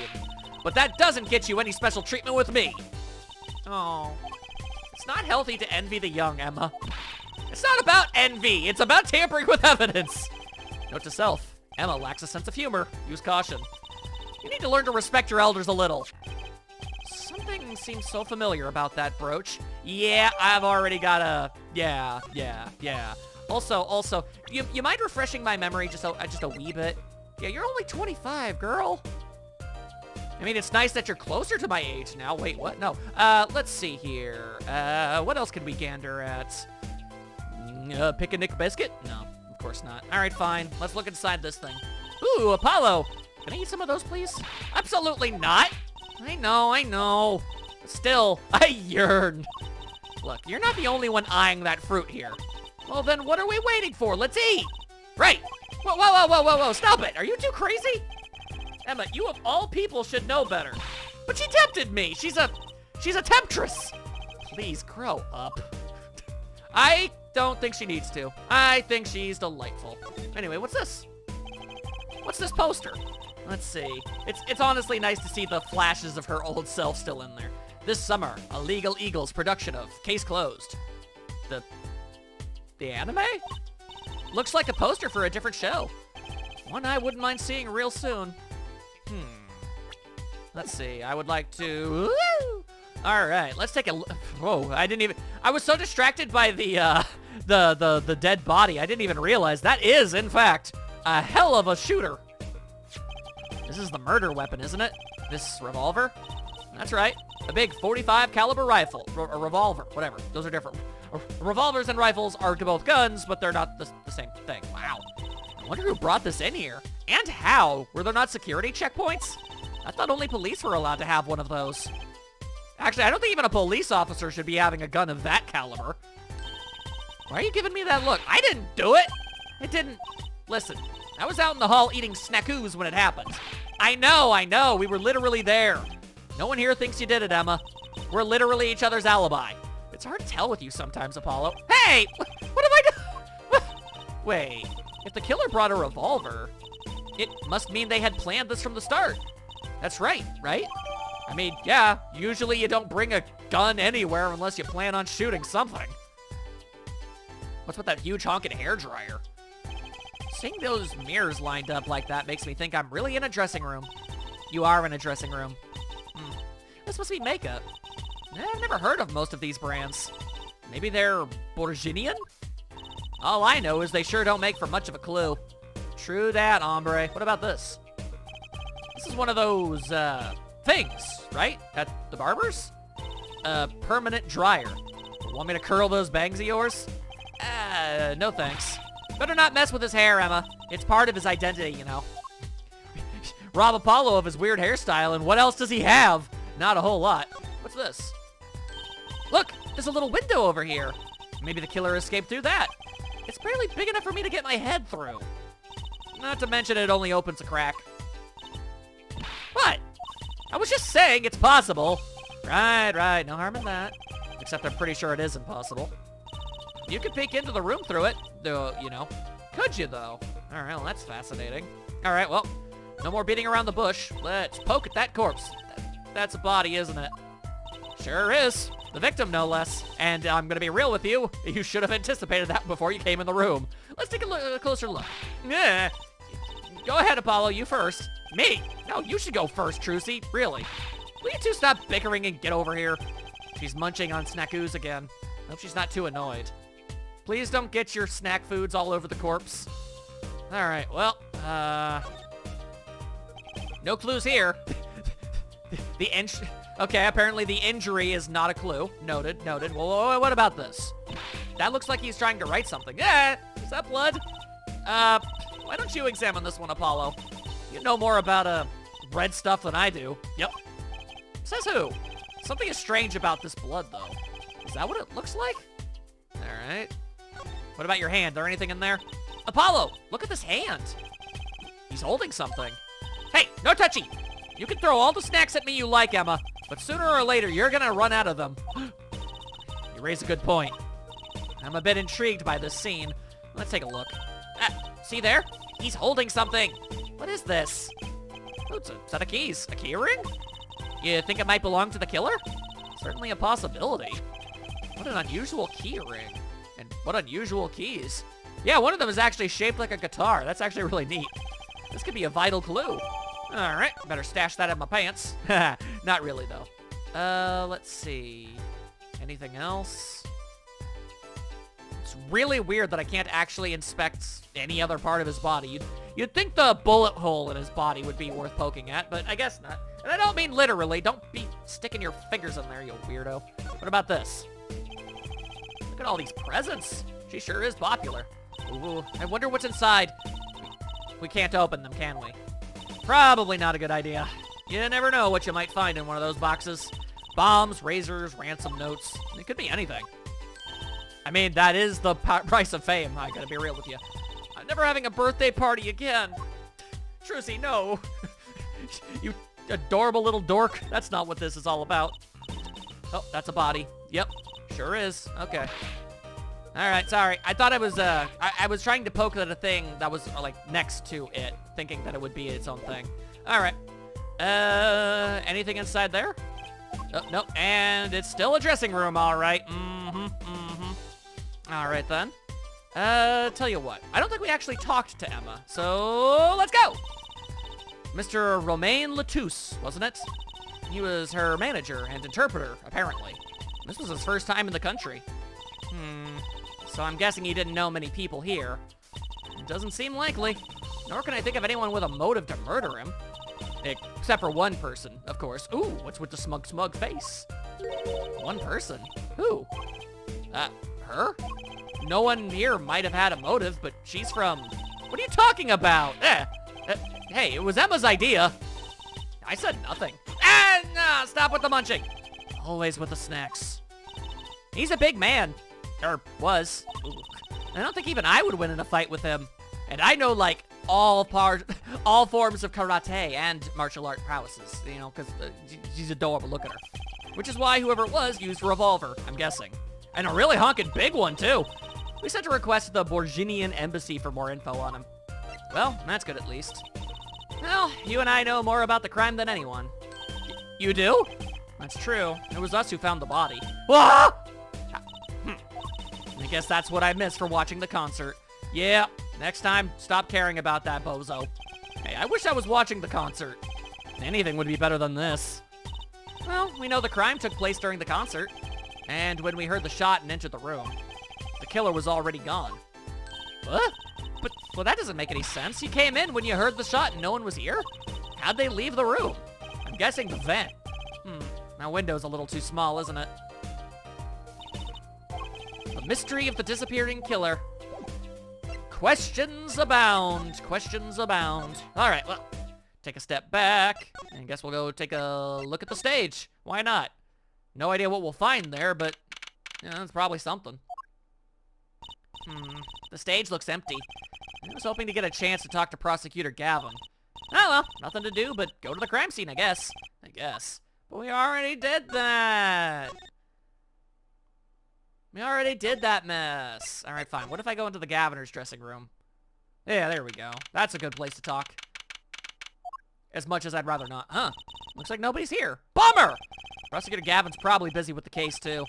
but that doesn't get you any special treatment with me. Oh, it's not healthy to envy the young, Emma. It's not about envy, it's about tampering with evidence. Note to self, Emma lacks a sense of humor. Use caution. You need to learn to respect your elders a little. Something Something seems so familiar about that brooch. Yeah, I've already got a... Yeah. Also, you mind refreshing my memory just a wee bit? Yeah, you're only 25, girl. I mean, it's nice that you're closer to my age now. Wait, what? No. Let's see here. What else can we gander at? Pick a Nick biscuit? No, of course not. All right, fine. Let's look inside this thing. Ooh, Apollo. Can I eat some of those, please? Absolutely not. I know. Still, I yearn. Look, you're not the only one eyeing that fruit here. Well, then what are we waiting for? Let's eat. Right. Whoa. Stop it. Are you too crazy? Emma, you of all people should know better. But she tempted me. She's a temptress. Please grow up. I don't think she needs to. I think she's delightful. Anyway, what's this? What's this poster? Let's see. It's honestly nice to see the flashes of her old self still in there. This summer, a Legal Eagles production of Case Closed. The anime? Looks like a poster for a different show. One I wouldn't mind seeing real soon. Let's see. I would like to... Woo! All right, let's take a look. Whoa, I was so distracted by the dead body, I didn't even realize that is, in fact, a hell of a shooter. This is the murder weapon, isn't it? This revolver? That's right. A big 45 caliber rifle. A revolver. Whatever. Those are different. Revolvers and rifles are both guns, but they're not the same thing. Wow. I wonder who brought this in here. And how? Were there not security checkpoints? I thought only police were allowed to have one of those. Actually, I don't think even a police officer should be having a gun of that caliber. Why are you giving me that look? I didn't do it. It didn't... Listen, I was out in the hall eating snackoos when it happened. I know. We were literally there. No one here thinks you did it, Emma. We're literally each other's alibi. It's hard to tell with you sometimes, Apollo. Hey! What have I done? Wait, if the killer brought a revolver, it must mean they had planned this from the start. That's right? I mean, yeah, usually you don't bring a gun anywhere unless you plan on shooting something. What's with that huge honking hairdryer? Seeing those mirrors lined up like that makes me think I'm really in a dressing room. You are in a dressing room. This must be makeup. I've never heard of most of these brands. Maybe they're Bourguignon? All I know is they sure don't make for much of a clue. True that, hombre. What about this? This is one of those, things, right? At the barber's? A permanent dryer. Want me to curl those bangs of yours? No thanks. Better not mess with his hair, Emma. It's part of his identity, you know. Rob Apollo of his weird hairstyle, and what else does he have? Not a whole lot. What's this? Look, there's a little window over here. Maybe the killer escaped through that. It's barely big enough for me to get my head through. Not to mention it only opens a crack. What? I was just saying it's possible. Right. No harm in that. Except I'm pretty sure it is impossible. You could peek into the room through it, though, you know. Could you, though? All right, well, that's fascinating. All right, well, no more beating around the bush. Let's poke at that corpse. That's a body, isn't it? Sure is. The victim, no less. And I'm going to be real with you. You should have anticipated that before you came in the room. Let's take a closer look. Yeah. Go ahead, Apollo. You first. Me? No, you should go first, Trucy. Really. Will you two stop bickering and get over here? She's munching on snackoos again. Hope she's not too annoyed. Please don't get your snack foods all over the corpse. All right, well, no clues here. Okay, apparently the injury is not a clue. Noted. Well, what about this? That looks like he's trying to write something. Is that blood? Why don't you examine this one, Apollo? You know more about, red stuff than I do. Yep. Says who? Something is strange about this blood, though. Is that what it looks like? All right. What about your hand? There anything in there? Apollo, look at this hand. He's holding something. Hey, no touchy. You can throw all the snacks at me you like, Emma, but sooner or later, you're gonna run out of them. You raise a good point. I'm a bit intrigued by this scene. Let's take a look. See there? He's holding something. What is this? Oh, it's a set of keys. A key ring? You think it might belong to the killer? Certainly a possibility. What an unusual key ring. And what unusual keys. Yeah, one of them is actually shaped like a guitar. That's actually really neat. This could be a vital clue. All right, better stash that in my pants. Not really, though. Let's see. Anything else? It's really weird that I can't actually inspect any other part of his body. You'd think the bullet hole in his body would be worth poking at, but I guess not. And I don't mean literally. Don't be sticking your fingers in there, you weirdo. What about this? Look at all these presents. She sure is popular. Ooh, I wonder what's inside. We can't open them, can we? Probably not a good idea. You never know what you might find in one of those boxes. Bombs, razors, ransom notes. It could be anything. I mean, that is the price of fame. I gotta be real with you. I'm never having a birthday party again. Trucy, no. You adorable little dork. That's not what this is all about. Oh, that's a body. Yep, sure is. Okay. All right, sorry. I thought I was, I was trying to poke at a thing that was, like, next to it, thinking that it would be its own thing. All right. Anything inside there? Oh, no, and it's still a dressing room, all right. All right, then. Tell you what. I don't think we actually talked to Emma, so let's go. Mr. Romain Latouche, wasn't it? He was her manager and interpreter, apparently. This was his first time in the country. So I'm guessing he didn't know many people here. It doesn't seem likely. Nor can I think of anyone with a motive to murder him. Except for one person, of course. Ooh, what's with the smug face? One person? Who? Her? No one here might have had a motive, but she's from... What are you talking about? Hey, it was Emma's idea. I said nothing. No, stop with the munching. Always with the snacks. He's a big man. Or was. Ooh. I don't think even I would win in a fight with him. And I know, like, all forms of karate and martial art prowesses, you know, because she's adorable. Look at her. Which is why whoever it was used a revolver, I'm guessing. And a really honking big one, too. We sent a request to the Borginian embassy for more info on him. Well, that's good at least. Well, you and I know more about the crime than anyone. You do? That's true. It was us who found the body. Whoa! I guess that's what I missed for watching the concert. Yeah, next time, stop caring about that bozo. Hey, I wish I was watching the concert. Anything would be better than this. Well, we know the crime took place during the concert. And when we heard the shot and entered the room, the killer was already gone. What? But, well, that doesn't make any sense. You came in when you heard the shot and no one was here? How'd they leave the room? I'm guessing the vent. My window's a little too small, isn't it? The mystery of the disappearing killer. Questions abound. Questions abound. All right, well, take a step back. And I guess we'll go take a look at the stage. Why not? No idea what we'll find there, but yeah, it's probably something. The stage looks empty. I was hoping to get a chance to talk to Prosecutor Gavin. Oh well, nothing to do but go to the crime scene, I guess. But we already did that. We already did that mess. All right, fine. What if I go into the Governor's dressing room? Yeah, there we go. That's a good place to talk. As much as I'd rather not. Huh. Looks like nobody's here. Bummer! Prosecutor Gavin's probably busy with the case, too.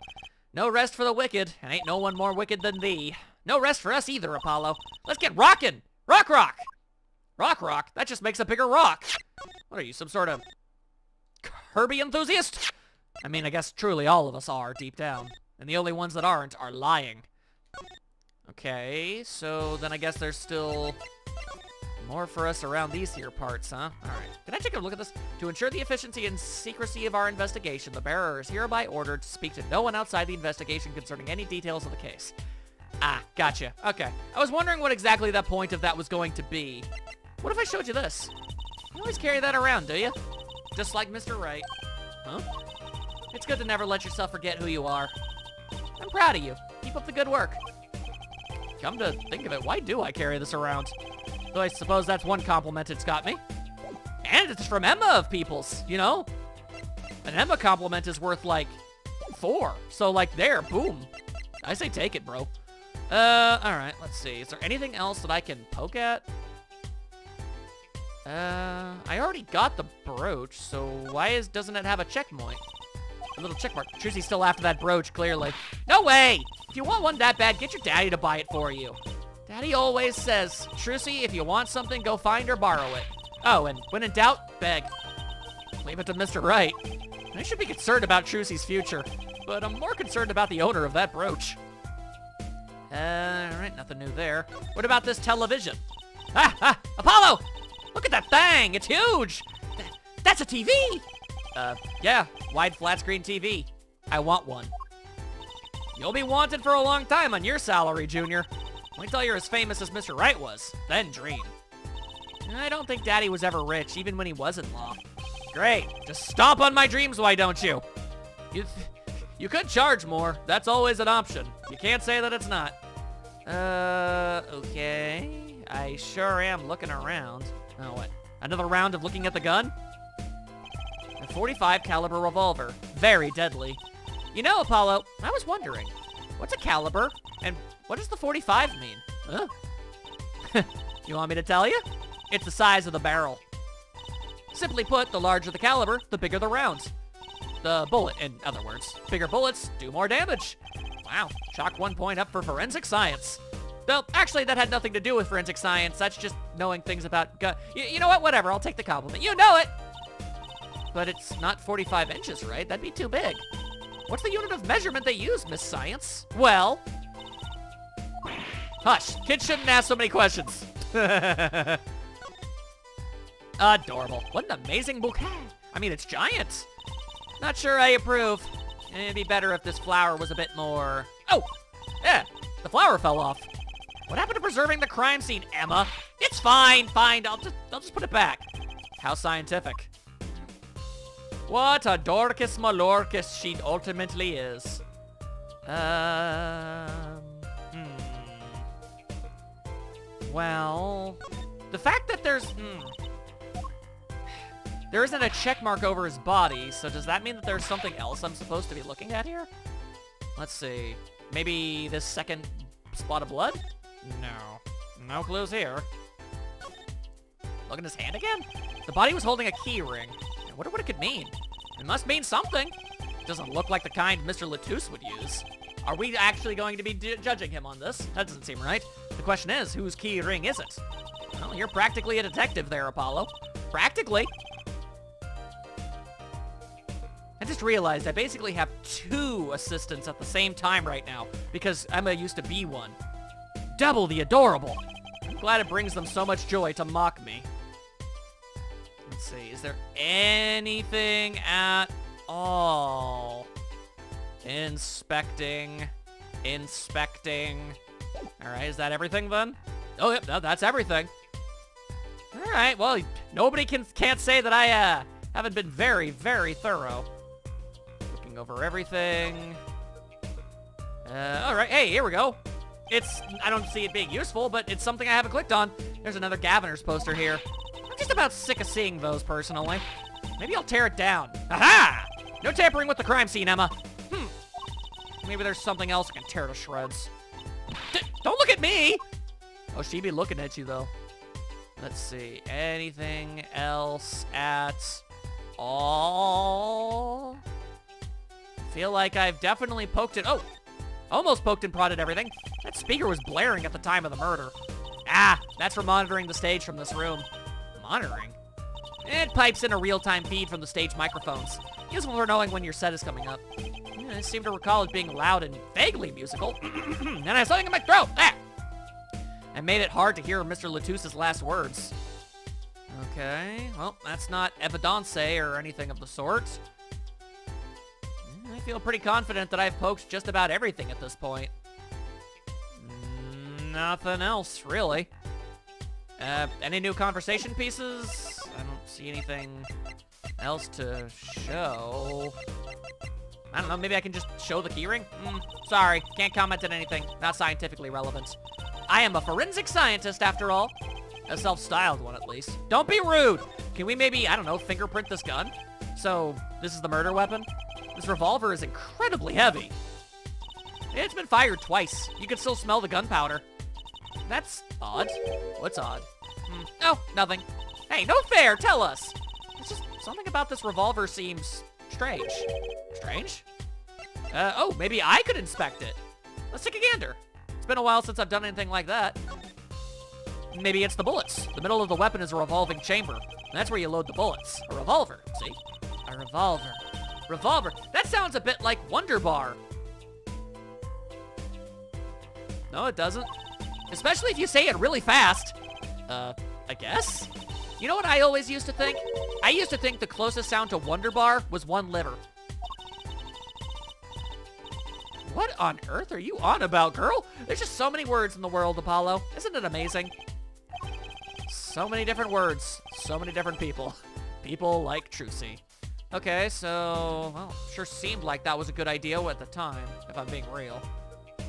No rest for the wicked, and ain't no one more wicked than thee. No rest for us either, Apollo. Let's get rockin'! Rock! Rock? That just makes a bigger rock. What are you, some sort of Kirby enthusiast? I mean, I guess truly all of us are, deep down. And the only ones that aren't are lying. Okay, so then I guess there's still more for us around these here parts, huh? Alright. Can I take a look at this? To ensure the efficiency and secrecy of our investigation, the bearer is hereby ordered to speak to no one outside the investigation concerning any details of the case. Ah, gotcha. Okay. I was wondering what exactly that point of that was going to be. What if I showed you this? You always carry that around, do you? Just like Mr. Right. Huh? It's good to never let yourself forget who you are. I'm proud of you. Keep up the good work. Come to think of it, why do I carry this around? Though I suppose that's one compliment it's got me. And it's from Emma of peoples, you know? An Emma compliment is worth, like, 4. So, like, there, boom. I say take it, bro. Alright, let's see. Is there anything else that I can poke at? I already got the brooch, so why doesn't it have a checkpoint? A little check mark. Trucy's still after that brooch, clearly. No way! If you want one that bad, get your daddy to buy it for you. Daddy always says, Trucy, if you want something, go find or borrow it. Oh, and when in doubt, beg. Leave it to Mr. Right. I should be concerned about Trucy's future, but I'm more concerned about the owner of that brooch. Alright, nothing new there. What about this television? Apollo! Look at that thing! It's huge! That's a TV! Yeah, wide flat screen TV. I want one. You'll be wanted for a long time on your salary, Junior. Wait till you're as famous as Mr. Wright was, then dream. I don't think Daddy was ever rich, even when he was in law. Great, just stomp on my dreams, why don't you? You could charge more, that's always an option. You can't say that it's not. Okay. I sure am looking around. Oh, what? Another round of looking at the gun? A .45 caliber revolver. Very deadly. You know, Apollo, I was wondering, what's a caliber? And what does the .45 mean? Huh? You want me to tell you? It's the size of the barrel. Simply put, the larger the caliber, the bigger the rounds. The bullet, in other words. Bigger bullets do more damage. Wow, chalk 1 point up for forensic science. Well, actually, that had nothing to do with forensic science. That's just knowing things about gun. You know what? Whatever, I'll take the compliment. You know it! But it's not 45 inches, right? That'd be too big. What's the unit of measurement they use, Miss Science? Well... Hush, kids shouldn't ask so many questions. Adorable. What an amazing bouquet. I mean, it's giant. Not sure I approve. It'd be better if this flower was a bit more... Oh! Yeah, the flower fell off. What happened to preserving the crime scene, Emma? It's fine, fine. I'll just put it back. How scientific. What a Dorcas Malorcas she ultimately is. Well, the fact that there isn't a check mark over his body, so does that mean that there's something else I'm supposed to be looking at here? Let's see. Maybe this second spot of blood? No. No clues here. Look at his hand again? The body was holding a key ring. I wonder what it could mean. It must mean something. It doesn't look like the kind Mr. Latouche would use. Are we actually going to be judging him on this? That doesn't seem right. The question is, whose key ring is it? Well, you're practically a detective there, Apollo. Practically. I just realized I basically have 2 assistants at the same time right now because Emma used to be one. Double the adorable. I'm glad it brings them so much joy to mock me. Let's see, is there anything at all? Inspecting. All right, is that everything then? Oh, yep, no, that's everything. All right, well, nobody can't say that I haven't been very, very thorough. Looking over everything. All right, hey, here we go. I don't see it being useful, but it's something I haven't clicked on. There's another Gaviner's poster here. I'm just about sick of seeing those, personally. Maybe I'll tear it down. Aha! No tampering with the crime scene, Emma. Maybe there's something else I can tear to shreds. Don't look at me! Oh, she'd be looking at you, though. Let's see. Anything else at all? I feel like I've definitely poked it. Oh! Almost poked and prodded everything. That speaker was blaring at the time of the murder. Ah, that's for monitoring the stage from this room. Monitoring? It pipes in a real-time feed from the stage microphones. Useful for knowing when your set is coming up. I seem to recall it being loud and vaguely musical. And I have something in my throat! Ah! I made it hard to hear Mr. Latouche's last words. Okay, well, that's not evidence or anything of the sort. I feel pretty confident that I've poked just about everything at this point. Nothing else, really. Any new conversation pieces? I don't see anything else to show. I don't know, maybe I can just show the keyring? Sorry, can't comment on anything. Not scientifically relevant. I am a forensic scientist, after all. A self-styled one, at least. Don't be rude! Can we maybe, I don't know, fingerprint this gun? So, this is the murder weapon? This revolver is incredibly heavy. It's been fired twice. You can still smell the gunpowder. That's odd. What's odd? Oh, nothing. Hey, no fair, tell us! It's just something about this revolver seems strange. Strange? Oh, maybe I could inspect it. Let's take a gander. It's been a while since I've done anything like that. Maybe it's the bullets. The middle of the weapon is a revolving chamber. And that's where you load the bullets. A revolver, see? A revolver. Revolver. That sounds a bit like Wonder Bar. No, it doesn't. Especially if you say it really fast. I guess? You know what I always used to think? I used to think the closest sound to Wonder Bar was one liver. What on earth are you on about, girl? There's just so many words in the world, Apollo. Isn't it amazing? So many different words. So many different people. People like Trucy. Okay, so, well, sure seemed like that was a good idea at the time, if I'm being real.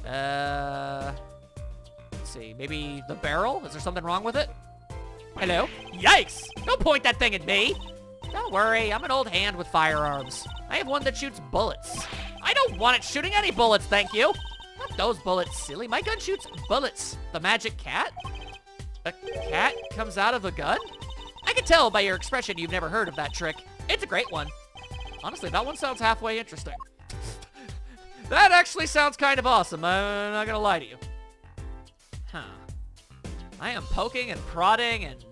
Let's see, maybe the barrel? Is there something wrong with it? Hello? Yikes! Don't point that thing at me! Don't worry, I'm an old hand with firearms. I have one that shoots bullets. I don't want it shooting any bullets, thank you! Not those bullets, silly. My gun shoots bullets. The magic cat? A cat comes out of a gun? I can tell by your expression you've never heard of that trick. It's a great one. Honestly, that one sounds halfway interesting. That actually sounds kind of awesome. I'm not gonna lie to you. Huh. I am poking and prodding and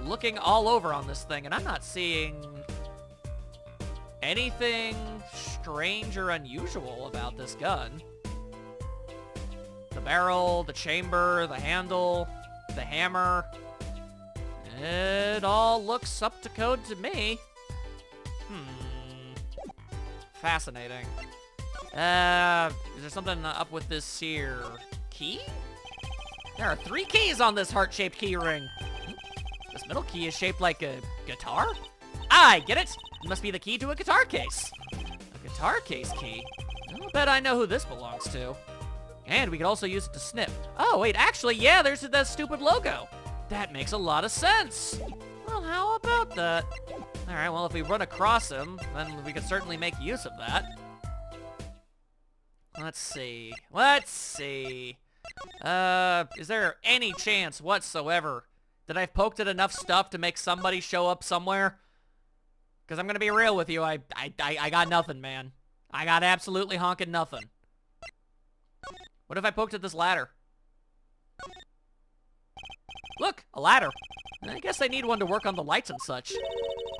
looking all over on this thing, and I'm not seeing anything strange or unusual about this gun. The barrel, the chamber, the handle, the hammer. It all looks up to code to me. Fascinating. Is there something up with this here key? There are 3 keys on this heart-shaped key ring. This middle key is shaped like a guitar? I get it. It must be the key to a guitar case. A guitar case key? I'll bet I know who this belongs to. And we could also use it to snip. Oh, wait, actually, yeah, there's that stupid logo. That makes a lot of sense. Well, how about that? All right, well, if we run across him, then we could certainly make use of that. Let's see. Is there any chance whatsoever that I've poked at enough stuff to make somebody show up somewhere? Because I'm going to be real with you, I got nothing, man. I got absolutely honking nothing. What if I poked at this ladder? Look, a ladder. I guess they need one to work on the lights and such.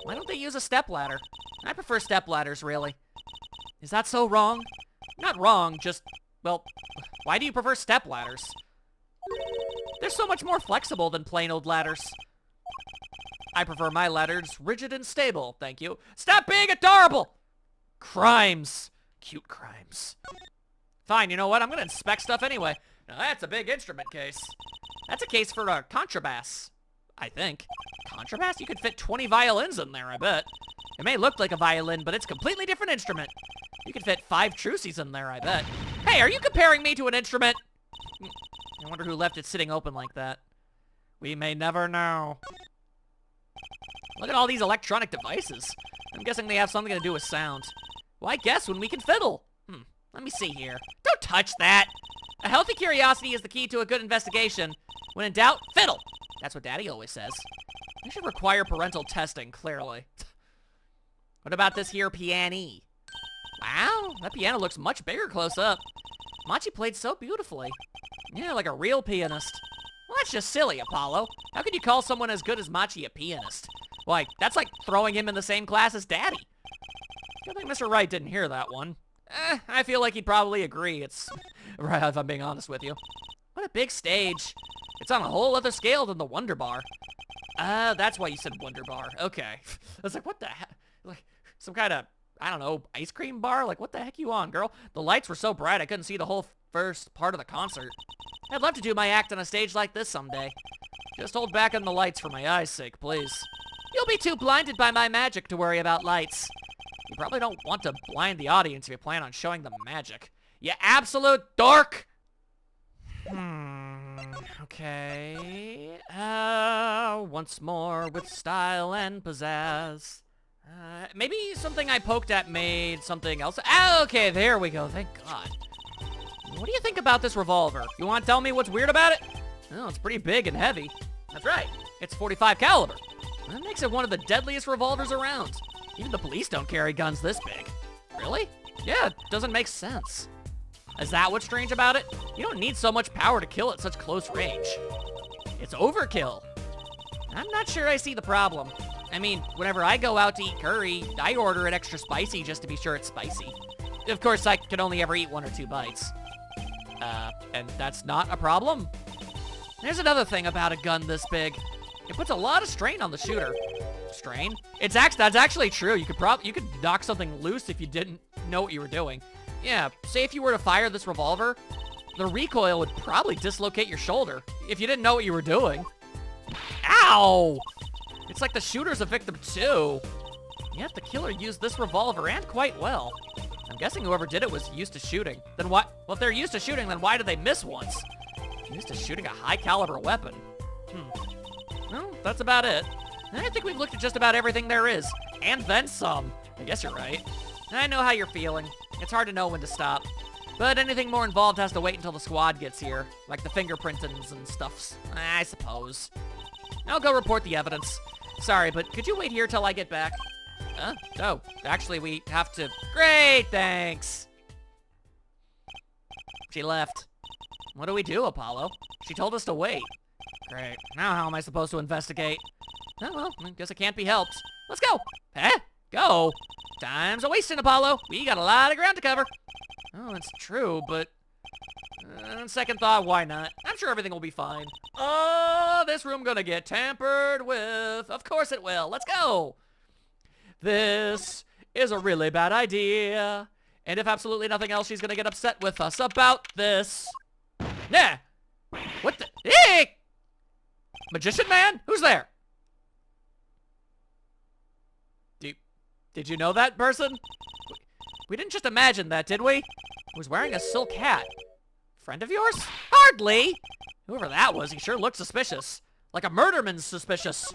Why don't they use a step ladder? I prefer step ladders, really. Is that so wrong? Not wrong, just, well, why do you prefer step ladders? They're so much more flexible than plain old ladders. I prefer my ladders rigid and stable, thank you. Stop being adorable! Crimes. Cute crimes. Fine, you know what? I'm gonna inspect stuff anyway. Now that's a big instrument case. That's a case for a contrabass, I think. Contrabass? You could fit 20 violins in there, I bet. It may look like a violin, but it's a completely different instrument. You could fit 5 Trucies in there, I bet. Hey, are you comparing me to an instrument? I wonder who left it sitting open like that. We may never know. Look at all these electronic devices. I'm guessing they have something to do with sound. Why guess when we can fiddle? Let me see here. Don't touch that! A healthy curiosity is the key to a good investigation. When in doubt, fiddle! That's what Daddy always says. I should require parental testing, clearly. What about this here piano? Wow, that piano looks much bigger close up. Machi played so beautifully. Yeah, like a real pianist. Well, that's just silly, Apollo. How could you call someone as good as Machi a pianist? Why, that's like throwing him in the same class as Daddy. I think Mr. Wright didn't hear that one. I feel like he'd probably agree. It's right, if I'm being honest with you. What a big stage. It's on a whole other scale than the Wonder Bar. That's why you said Wonder Bar. Okay. I was like, what the heck? Like, some kind of, I don't know, ice cream bar? Like, what the heck you on, girl? The lights were so bright I couldn't see the whole first part of the concert. I'd love to do my act on a stage like this someday. Just hold back on the lights for my eyes' sake, please. You'll be too blinded by my magic to worry about lights. You probably don't want to blind the audience if you plan on showing them magic. You absolute dork! Okay. Once more with style and pizzazz. Maybe something I poked at made something else. Okay, there we go. Thank God. What do you think about this revolver? You want to tell me what's weird about it? Oh, it's pretty big and heavy. That's right. It's .45 caliber. That makes it one of the deadliest revolvers around. Even the police don't carry guns this big. Really? Yeah, it doesn't make sense. Is that what's strange about it? You don't need so much power to kill at such close range. It's overkill. I'm not sure I see the problem. I mean, whenever I go out to eat curry, I order it extra spicy just to be sure it's spicy. Of course, I can only ever eat 1 or 2 bites. And that's not a problem. There's another thing about a gun this big. It puts a lot of strain on the shooter. Strain? That's actually true. You could knock something loose if you didn't know what you were doing. Yeah, say if you were to fire this revolver, the recoil would probably dislocate your shoulder if you didn't know what you were doing. Ow! It's like the shooter's a victim too. Yet the killer used this revolver and quite well. I'm guessing whoever did it was used to shooting. Then what? Well, if they're used to shooting, then why did they miss once? Used to shooting a high caliber weapon. Well, that's about it. I think we've looked at just about everything there is. And then some. I guess you're right. I know how you're feeling. It's hard to know when to stop. But anything more involved has to wait until the squad gets here. Like the fingerprintings and stuffs. I suppose. I'll go report the evidence. Sorry, but could you wait here till I get back? Huh? Oh, actually we have to... Great, thanks! She left. What do we do, Apollo? She told us to wait. Great. Now how am I supposed to investigate? Oh, well, I guess it can't be helped. Let's go! Huh? Go! Time's a-wasting, Apollo. We got a lot of ground to cover. Oh, that's true, but... on second thought, why not? I'm sure everything will be fine. Oh, this room gonna get tampered with. Of course it will. Let's go! This is a really bad idea. And if absolutely nothing else, she's gonna get upset with us about this. Nah! What the... Hey! Magician man? Who's there? Did you know that person? We didn't just imagine that, did we? He was wearing a silk hat. Friend of yours? Hardly! Whoever that was, he sure looked suspicious. Like a murderman's suspicious.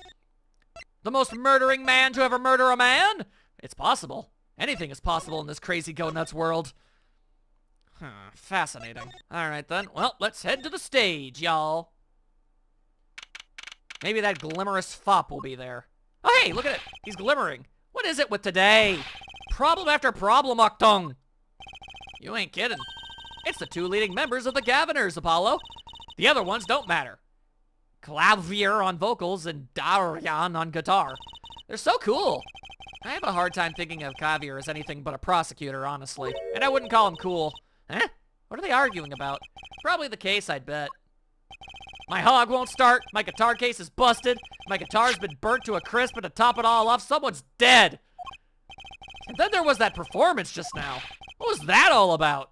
The most murdering man to ever murder a man? It's possible. Anything is possible in this crazy go-nuts world. Fascinating. Alright then. Well, let's head to the stage, y'all. Maybe that glimmerous fop will be there. Oh, hey, look at it. He's glimmering. What is it with today? Problem after problem, Octung. You ain't kidding. It's the 2 leading members of the Gaviners, Apollo. The other ones don't matter. Clavier on vocals and Darian on guitar. They're so cool. I have a hard time thinking of Clavier as anything but a prosecutor, honestly. And I wouldn't call him cool. Huh? What are they arguing about? Probably the case, I'd bet. My hog won't start. My guitar case is busted. My guitar's been burnt to a crisp, and to top it all off, someone's dead. And then there was that performance just now. What was that all about?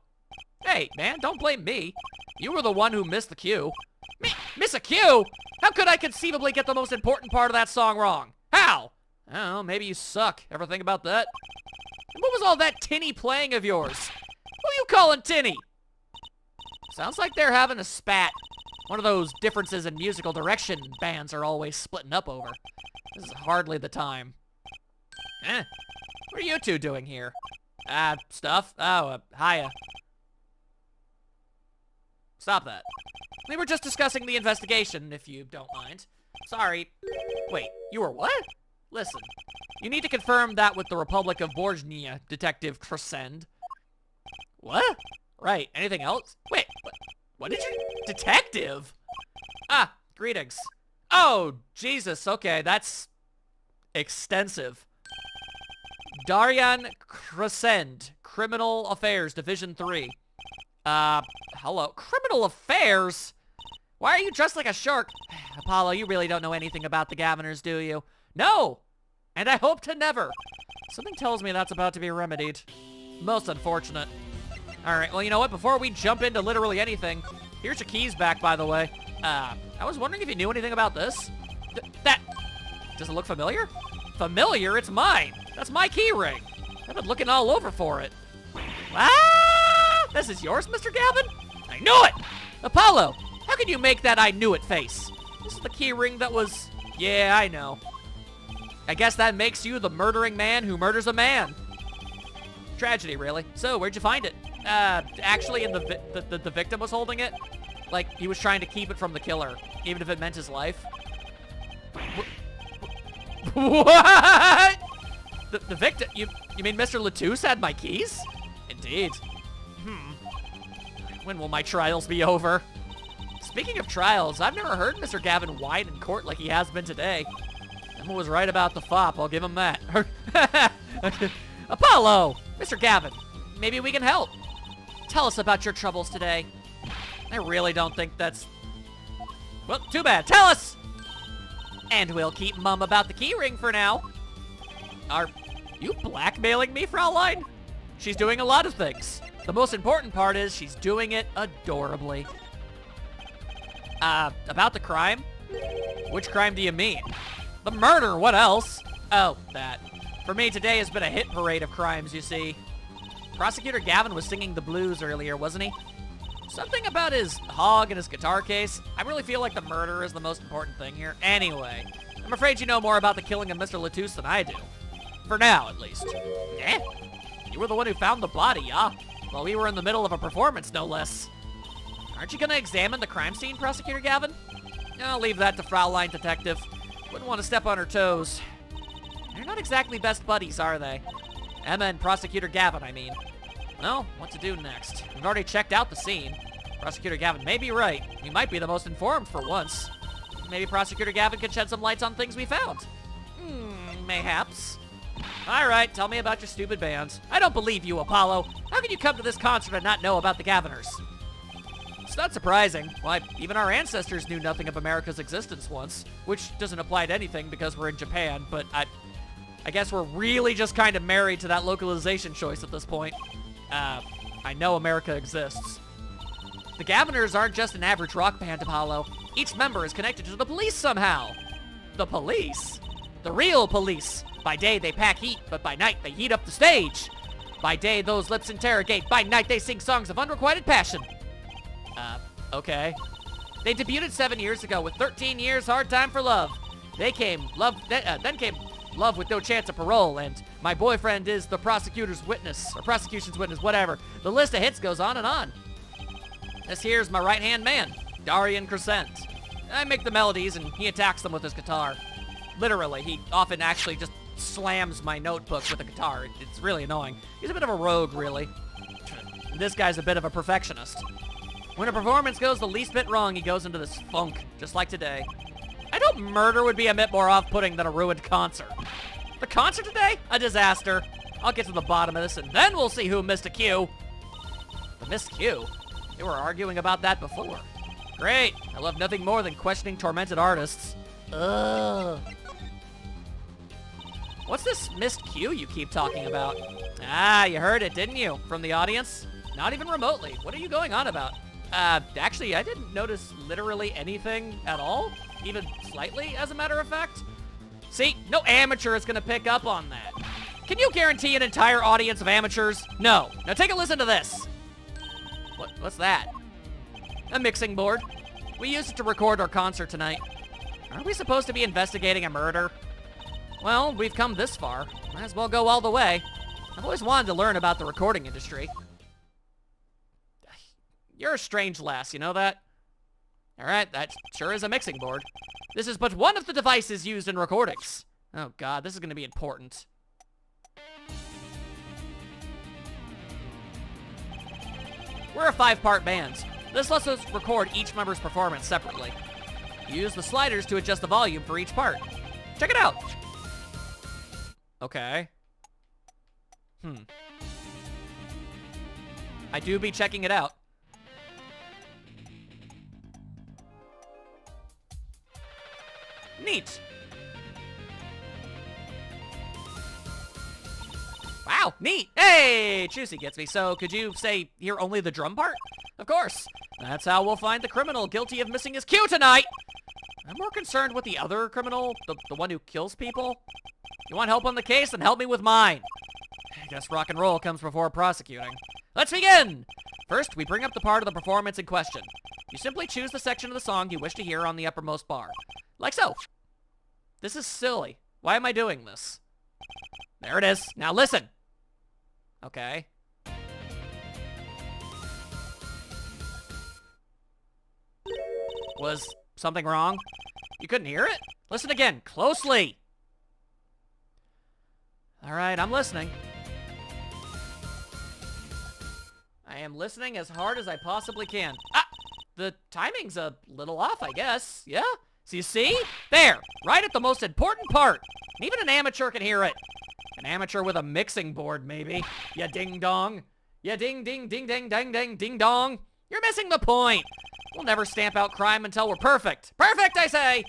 Hey, man, don't blame me. You were the one who missed the cue. Me? Miss a cue? How could I conceivably get the most important part of that song wrong? How? I don't know, maybe you suck. Ever think about that? And what was all that tinny playing of yours? Who you calling tinny? Sounds like they're having a spat. One of those differences in musical direction bands are always splitting up over. This is hardly the time. What are you two doing here? Stuff? Oh, hiya. Stop that. We were just discussing the investigation, if you don't mind. Sorry. Wait, you were what? Listen, you need to confirm that with the Republic of Borjnia, Detective Crescend. What? Right, anything else? Wait, what did you... Detective? Ah, greetings. Oh, Jesus, okay, that's... extensive. Darian Crescend, Criminal Affairs, Division 3. Hello. Criminal Affairs? Why are you dressed like a shark? Apollo, you really don't know anything about the Gaviners, do you? No! And I hope to never. Something tells me that's about to be remedied. Most unfortunate. Alright, well, you know what? Before we jump into literally anything, here's your keys back, by the way. I was wondering if you knew anything about this. That... Does it look familiar? Familiar? It's mine. That's my key ring. I've been looking all over for it. Ah! This is yours, Mr. Gavin? I knew it! Apollo, how can you make that I knew it face? This is the key ring that was... Yeah, I know. I guess that makes you the murdering man who murders a man. Tragedy, really. So, where'd you find it? Actually, the victim was holding it. Like, he was trying to keep it from the killer, even if it meant his life. What? The victim? You mean Mr. Latouche had my keys? Indeed. When will my trials be over? Speaking of trials, I've never heard Mr. Gavin whine in court like he has been today. Emma was right about the fop, I'll give him that. Apollo! Mr. Gavin, maybe we can help. Tell us about your troubles today. I really don't think that's... Well, too bad. Tell us! And we'll keep mum about the keyring for now. Are you blackmailing me, Fraulein? She's doing a lot of things. The most important part is she's doing it adorably. About the crime? Which crime do you mean? The murder, what else? Oh, that. For me, today has been a hit parade of crimes, you see. Prosecutor Gavin was singing the blues earlier, wasn't he? Something about his hog and his guitar case. I really feel like the murder is the most important thing here. Anyway, I'm afraid you know more about the killing of Mr. Latouche than I do. For now, at least. Eh? You were the one who found the body, yeah? While we were in the middle of a performance, no less. Aren't you gonna examine the crime scene, Prosecutor Gavin? I'll leave that to Fraulein Detective. Wouldn't want to step on her toes. They're not exactly best buddies, are they? Emma and Prosecutor Gavin, I mean. Well, what to do next? We've already checked out the scene. Prosecutor Gavin may be right. We might be the most informed for once. Maybe Prosecutor Gavin could shed some lights on things we found. Mayhaps. Alright, tell me about your stupid band. I don't believe you, Apollo. How can you come to this concert and not know about the Gaviners? It's not surprising. Why, even our ancestors knew nothing of America's existence once, which doesn't apply to anything because we're in Japan, but I guess we're really just kind of married to that localization choice at this point. I know America exists. The Gaviners aren't just an average rock band, Apollo. Each member is connected to the police somehow. The police? The real police. By day, they pack heat, but by night, they heat up the stage. By day, those lips interrogate. By night, they sing songs of unrequited passion. Okay. They debuted 7 years ago with 13 Years Hard Time for Love. Then came Love with No Chance of Parole, and My Boyfriend is the Prosecutor's Witness, or Prosecution's Witness, whatever. The list of hits goes on and on. This here's my right-hand man, Darian Crescent. I make the melodies, and he attacks them with his guitar. Literally, he often actually just slams my notebook with a guitar. It's really annoying. He's a bit of a rogue, really. This guy's a bit of a perfectionist. When a performance goes the least bit wrong, he goes into this funk, just like today. I know murder would be a bit more off-putting than a ruined concert. The concert today? A disaster. I'll get to the bottom of this, and then we'll see who missed a cue. The missed cue? They were arguing about that before. Great. I love nothing more than questioning tormented artists. Ugh. What's this missed cue you keep talking about? Ah, you heard it, didn't you? From the audience? Not even remotely. What are you going on about? Actually, I didn't notice literally anything at all. Even slightly, as a matter of fact. See, no amateur is gonna pick up on that. Can you guarantee an entire audience of amateurs? No. Now take a listen to this. What's that? A mixing board. We used it to record our concert tonight. Aren't we supposed to be investigating a murder? Well, we've come this far. Might as well go all the way. I've always wanted to learn about the recording industry. You're a strange lass, you know that? Alright, that sure is a mixing board. This is but one of the devices used in recordings. Oh god, this is gonna be important. We're a 5-part band. This lets us record each member's performance separately. Use the sliders to adjust the volume for each part. Check it out! Okay. I do be checking it out. Neat. Wow, neat. Hey, Juicy gets me. So could you say hear only the drum part? Of course. That's how we'll find the criminal guilty of missing his cue tonight. I'm more concerned with the other criminal, the one who kills people. You want help on the case? Then help me with mine. I guess rock and roll comes before prosecuting. Let's begin! First, we bring up the part of the performance in question. You simply choose the section of the song you wish to hear on the uppermost bar. Like so. This is silly. Why am I doing this? There it is. Now listen. Okay. Was something wrong? You couldn't hear it? Listen again, closely. Alright, I'm listening. I am listening as hard as I possibly can. Ah! The timing's a little off, I guess. Yeah? So you see? There, right at the most important part. And even an amateur can hear it. An amateur with a mixing board, maybe. Ya ding-dong. Ya ding-ding-ding-ding-ding-ding ding-dong. You're missing the point. We'll never stamp out crime until we're perfect. Perfect, I say!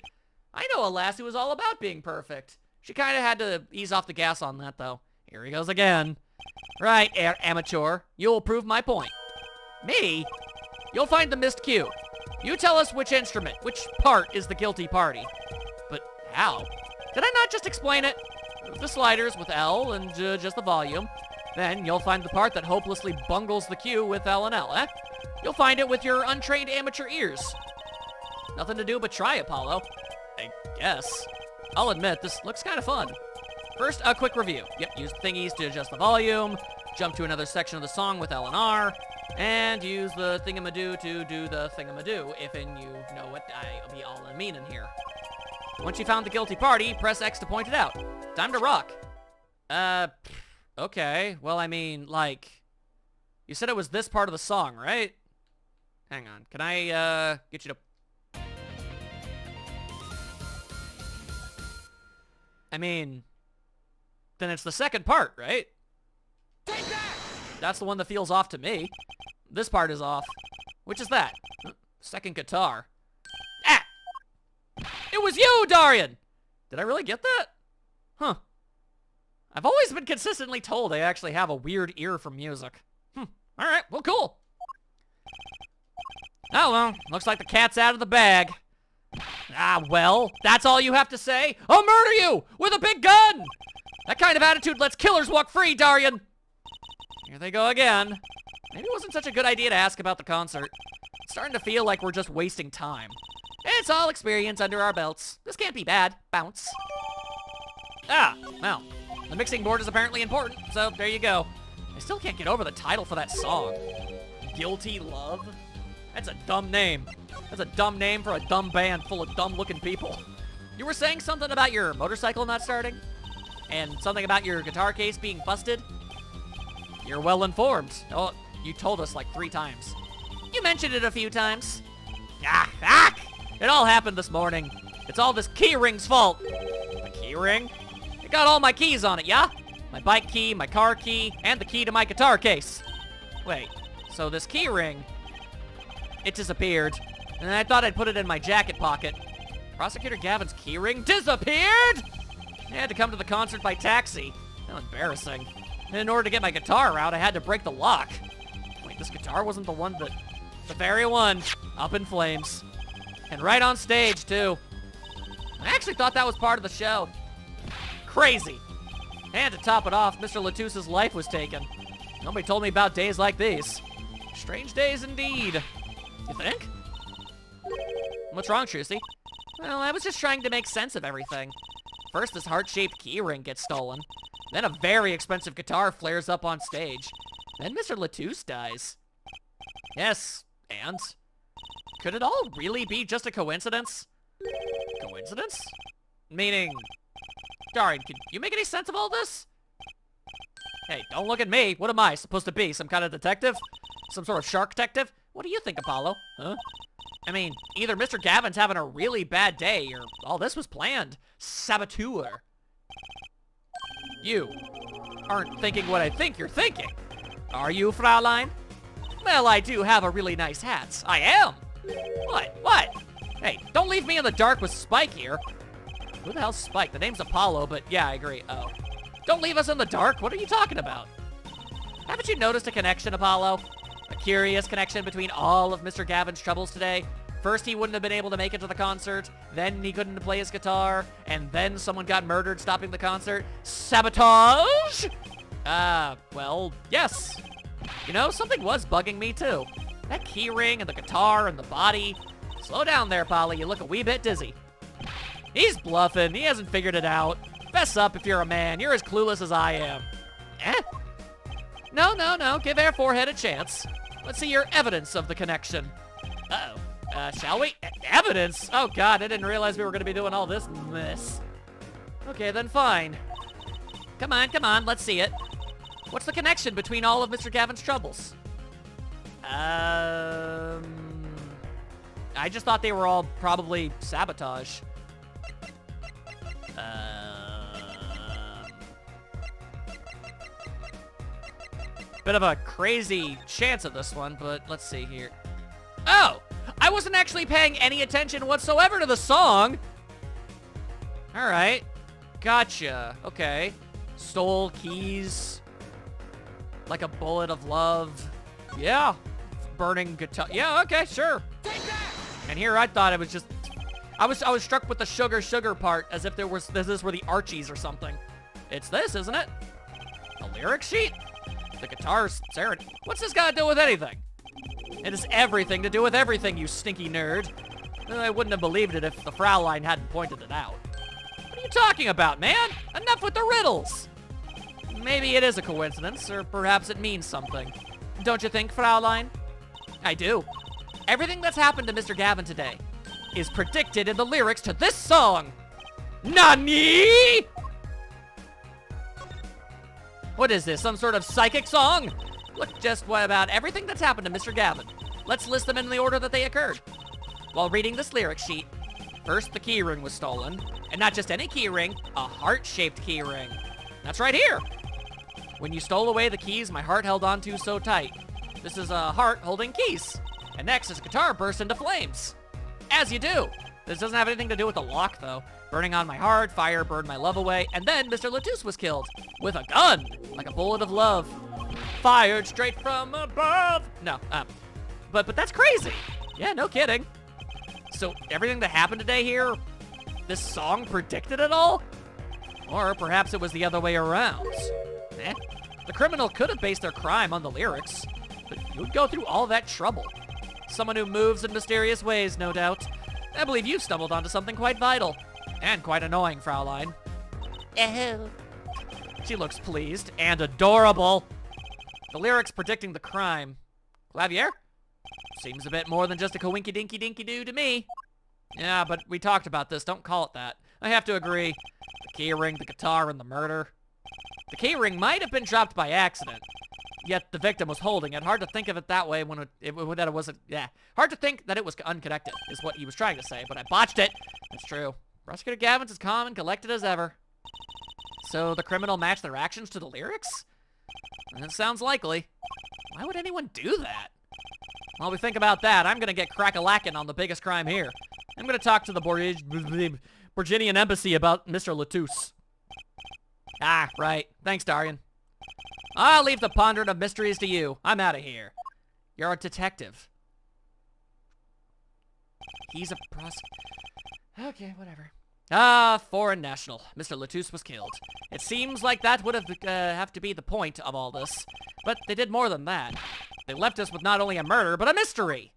I know a lass who was all about being perfect. She kind of had to ease off the gas on that, though. Here he goes again. Right, amateur. You'll prove my point. Me? You'll find the missed cue. You tell us which instrument, which part is the guilty party. But how? Did I not just explain it? Move the sliders with L and just the volume. Then you'll find the part that hopelessly bungles the cue with L and L, eh? You'll find it with your untrained amateur ears. Nothing to do but try, Apollo. I guess. I'll admit, this looks kind of fun. First, a quick review. Yep, use thingies to adjust the volume, jump to another section of the song with L and R, and use the thingamadoo to do the thingamadoo, if you know what I be all meaning here. Once you found the guilty party, press X to point it out. Time to rock. Okay. Well, I mean, like, you said it was this part of the song, right? Hang on. Can I, get you to... I mean, then it's the second part, right? Take that! That's the one that feels off to me. This part is off. Which is that? Second guitar. Ah! It was you, Darian! Did I really get that? Huh. I've always been consistently told I actually have a weird ear for music. Alright, well, cool. Oh, well, looks like the cat's out of the bag. Ah, well, that's all you have to say? I'll murder you with a big gun! That kind of attitude lets killers walk free, Darian! Here they go again. Maybe it wasn't such a good idea to ask about the concert. It's starting to feel like we're just wasting time. It's all experience under our belts. This can't be bad. Bounce. Ah, well, the mixing board is apparently important, so there you go. I still can't get over the title for that song. Guilty Love? That's a dumb name. That's a dumb name for a dumb band full of dumb-looking people. You were saying something about your motorcycle not starting? And something about your guitar case being busted? You're well informed. Oh, you told us like 3 times. You mentioned it a few times. It all happened this morning. It's all this key ring's fault. A key ring? It got all my keys on it, yeah? My bike key, my car key, and the key to my guitar case. Wait, so this key ring, it disappeared, and I thought I'd put it in my jacket pocket. Prosecutor Gavin's key ring disappeared? I had to come to the concert by taxi. How embarrassing. And in order to get my guitar out, I had to break the lock. Wait, this guitar wasn't the one that... The very one. Up in flames. And right on stage, too. I actually thought that was part of the show. Crazy. And to top it off, Mr. Latusse's life was taken. Nobody told me about days like these. Strange days indeed. You think? What's wrong, Trucy? Well, I was just trying to make sense of everything. First, this heart-shaped key ring gets stolen. Then a very expensive guitar flares up on stage. Then Mr. Latousse dies. Yes, and? Could it all really be just a coincidence? Coincidence? Meaning... Darian, can you make any sense of all this? Hey, don't look at me. What am I supposed to be? Some kind of detective? Some sort of shark detective? What do you think, Apollo? Huh? I mean, either Mr. Gavin's having a really bad day, or all this was planned. Saboteur. You aren't thinking what I think you're thinking. Are you, Fraulein? Well, I do have a really nice hat. I am. What? What? Hey, don't leave me in the dark with Spike here. Who the hell's Spike? The name's Apollo, but yeah, I agree. Oh. Don't leave us in the dark. What are you talking about? Haven't you noticed a connection, Apollo? A curious connection between all of Mr. Gavin's troubles today? First, he wouldn't have been able to make it to the concert. Then he couldn't play his guitar. And then someone got murdered stopping the concert. Sabotage? Well, yes. You know, something was bugging me, too. That key ring and the guitar and the body. Slow down there, Polly. You look a wee bit dizzy. He's bluffing. He hasn't figured it out. Fess up if you're a man. You're as clueless as I am. Eh? No. Give our forehead a chance. Let's see your evidence of the connection. Uh-oh. Shall we? Evidence? Oh, God, I didn't realize we were going to be doing all this mess. Okay, then fine. Come on, let's see it. What's the connection between all of Mr. Gavin's troubles? I just thought they were all probably sabotage. Bit of a crazy chance of this one, but let's see here. Oh! I wasn't actually paying any attention whatsoever to the song! Alright. Gotcha. Okay. Stole keys. Like a bullet of love. Yeah. Burning guitar. Yeah, okay, sure. Take that! And here I thought it was just... I was struck with the sugar part as if this were the Archies or something. It's this, isn't it? A lyric sheet? The guitar's siren. What's this got to do with anything? It has everything to do with everything, you stinky nerd. I wouldn't have believed it if the Fraulein hadn't pointed it out. What are you talking about, man? Enough with the riddles! Maybe it is a coincidence, or perhaps it means something. Don't you think, Fraulein? I do. Everything that's happened to Mr. Gavin today is predicted in the lyrics to this song. Nani? What is this, some sort of psychic song? Look, just what about everything that's happened to Mr. Gavin? Let's list them in the order that they occurred. While reading this lyric sheet, first the keyring was stolen, and not just any keyring, a heart-shaped keyring. That's right here. When you stole away the keys my heart held onto so tight. This is a heart holding keys. And next, his guitar burst into flames. As you do. This doesn't have anything to do with the lock, though. Burning on my heart, fire burned my love away, and then Mr. Latouche was killed. With a gun! Like a bullet of love. Fired straight from above! No, but that's crazy. Yeah, no kidding. So, everything that happened today here, this song predicted it all? Or perhaps it was the other way around. Eh? The criminal could have based their crime on the lyrics, but who'd go through all that trouble? Someone who moves in mysterious ways, no doubt. I believe you've stumbled onto something quite vital. And quite annoying, Fraulein. Oh. She looks pleased and adorable. The lyrics predicting the crime. Clavier? Seems a bit more than just a coinky-dinky-dinky-doo to me. Yeah, but we talked about this. Don't call it that. I have to agree. The keyring, the guitar, and the murder. The keyring might have been dropped by accident. Yet the victim was holding it. Hard to think of it that way when it wasn't... Yeah. Hard to think that it was unconnected, is what he was trying to say. But I botched it. That's true. Prosecutor Gavin's as calm and collected as ever. So the criminal matched their actions to the lyrics? That sounds likely. Why would anyone do that? While we think about that, I'm gonna get crack-a-lackin' on the biggest crime here. I'm gonna talk to the Borginian embassy about Mr. Latouche. Ah, right. Thanks, Darian. I'll leave the pondering of mysteries to you. I'm out of here. You're a detective. He's a Okay, whatever. Foreign national. Mr. Latouche was killed. It seems like that would have to be the point of all this. But they did more than that. They left us with not only a murder, but a mystery.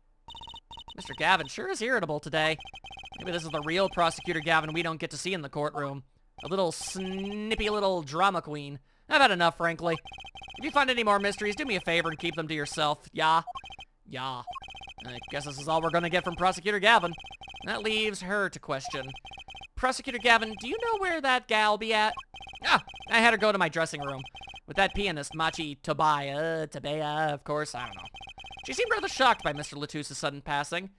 Mr. Gavin sure is irritable today. Maybe this is the real Prosecutor Gavin we don't get to see in the courtroom. A little snippy little drama queen. I've had enough, frankly. If you find any more mysteries, do me a favor and keep them to yourself. Yeah? Yeah. I guess this is all we're gonna get from Prosecutor Gavin. That leaves her to question. Prosecutor Gavin, do you know where that gal be at? Ah, I had her go to my dressing room. With that pianist, Machi Tabea, of course, I don't know. She seemed rather shocked by Mr. Latouche's sudden passing.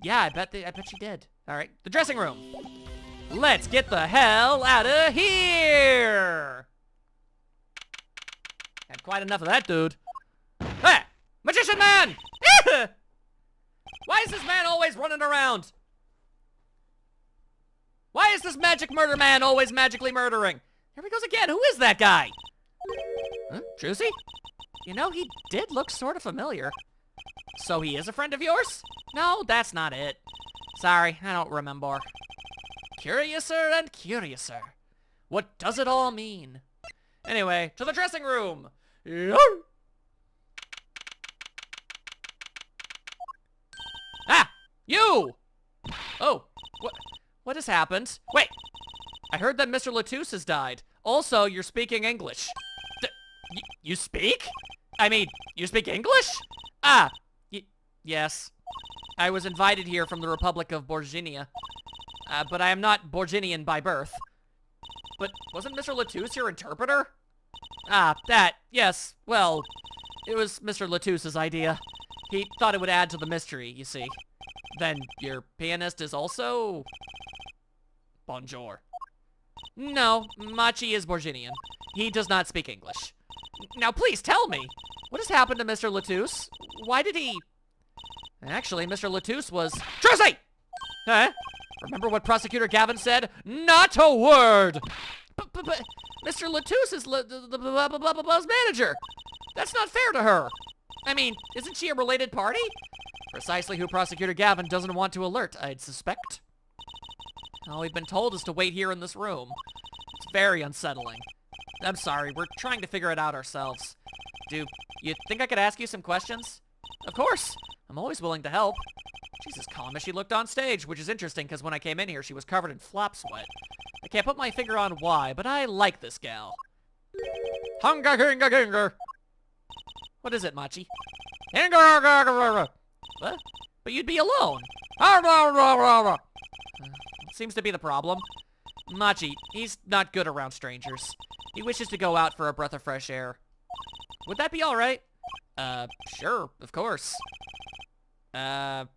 Yeah, I bet she did. Alright, the dressing room. Let's get the hell out of here! Had quite enough of that, dude. Hey! Magician man! Why is this man always running around? Why is this magic murder man always magically murdering? Here he goes again. Who is that guy? Huh? Trucy? You know, he did look sort of familiar. So he is a friend of yours? No, that's not it. Sorry, I don't remember. Curiouser and curiouser. What does it all mean? Anyway, to the dressing room. Ah! You! Oh, what has happened? Wait! I heard that Mr. Latouche has died. Also, you're speaking English. You speak? I mean, you speak English? Ah, yes. I was invited here from the Republic of Borginia. But I am not Borginian by birth. But wasn't Mr. Latouche your interpreter? Ah, that, yes. Well, it was Mr. Latouche's idea. He thought it would add to the mystery, you see. Then your pianist is also... Bonjour. No, Machi is Borginian. He does not speak English. Now please tell me, what has happened to Mr. Latouche? Why did he... Actually, Mr. Latouche was... Trucy! Huh? Remember what Prosecutor Gavin said? Not a word! But Mr. Latouche is the manager. That's not fair to her. I mean, isn't she a related party? Precisely who Prosecutor Gavin doesn't want to alert, I'd suspect. All we've been told is to wait here in this room. It's very unsettling. I'm sorry, we're trying to figure it out ourselves. Do you think I could ask you some questions? Of course! I'm always willing to help. She's as calm as she looked on stage, which is interesting because when I came in here, she was covered in flop sweat. I can't put my finger on why, but I like this gal. Hunga hinga ginger. What is it, Machi? What? But you'd be alone. Seems to be the problem. Machi, he's not good around strangers. He wishes to go out for a breath of fresh air. Would that be alright? Sure, of course. But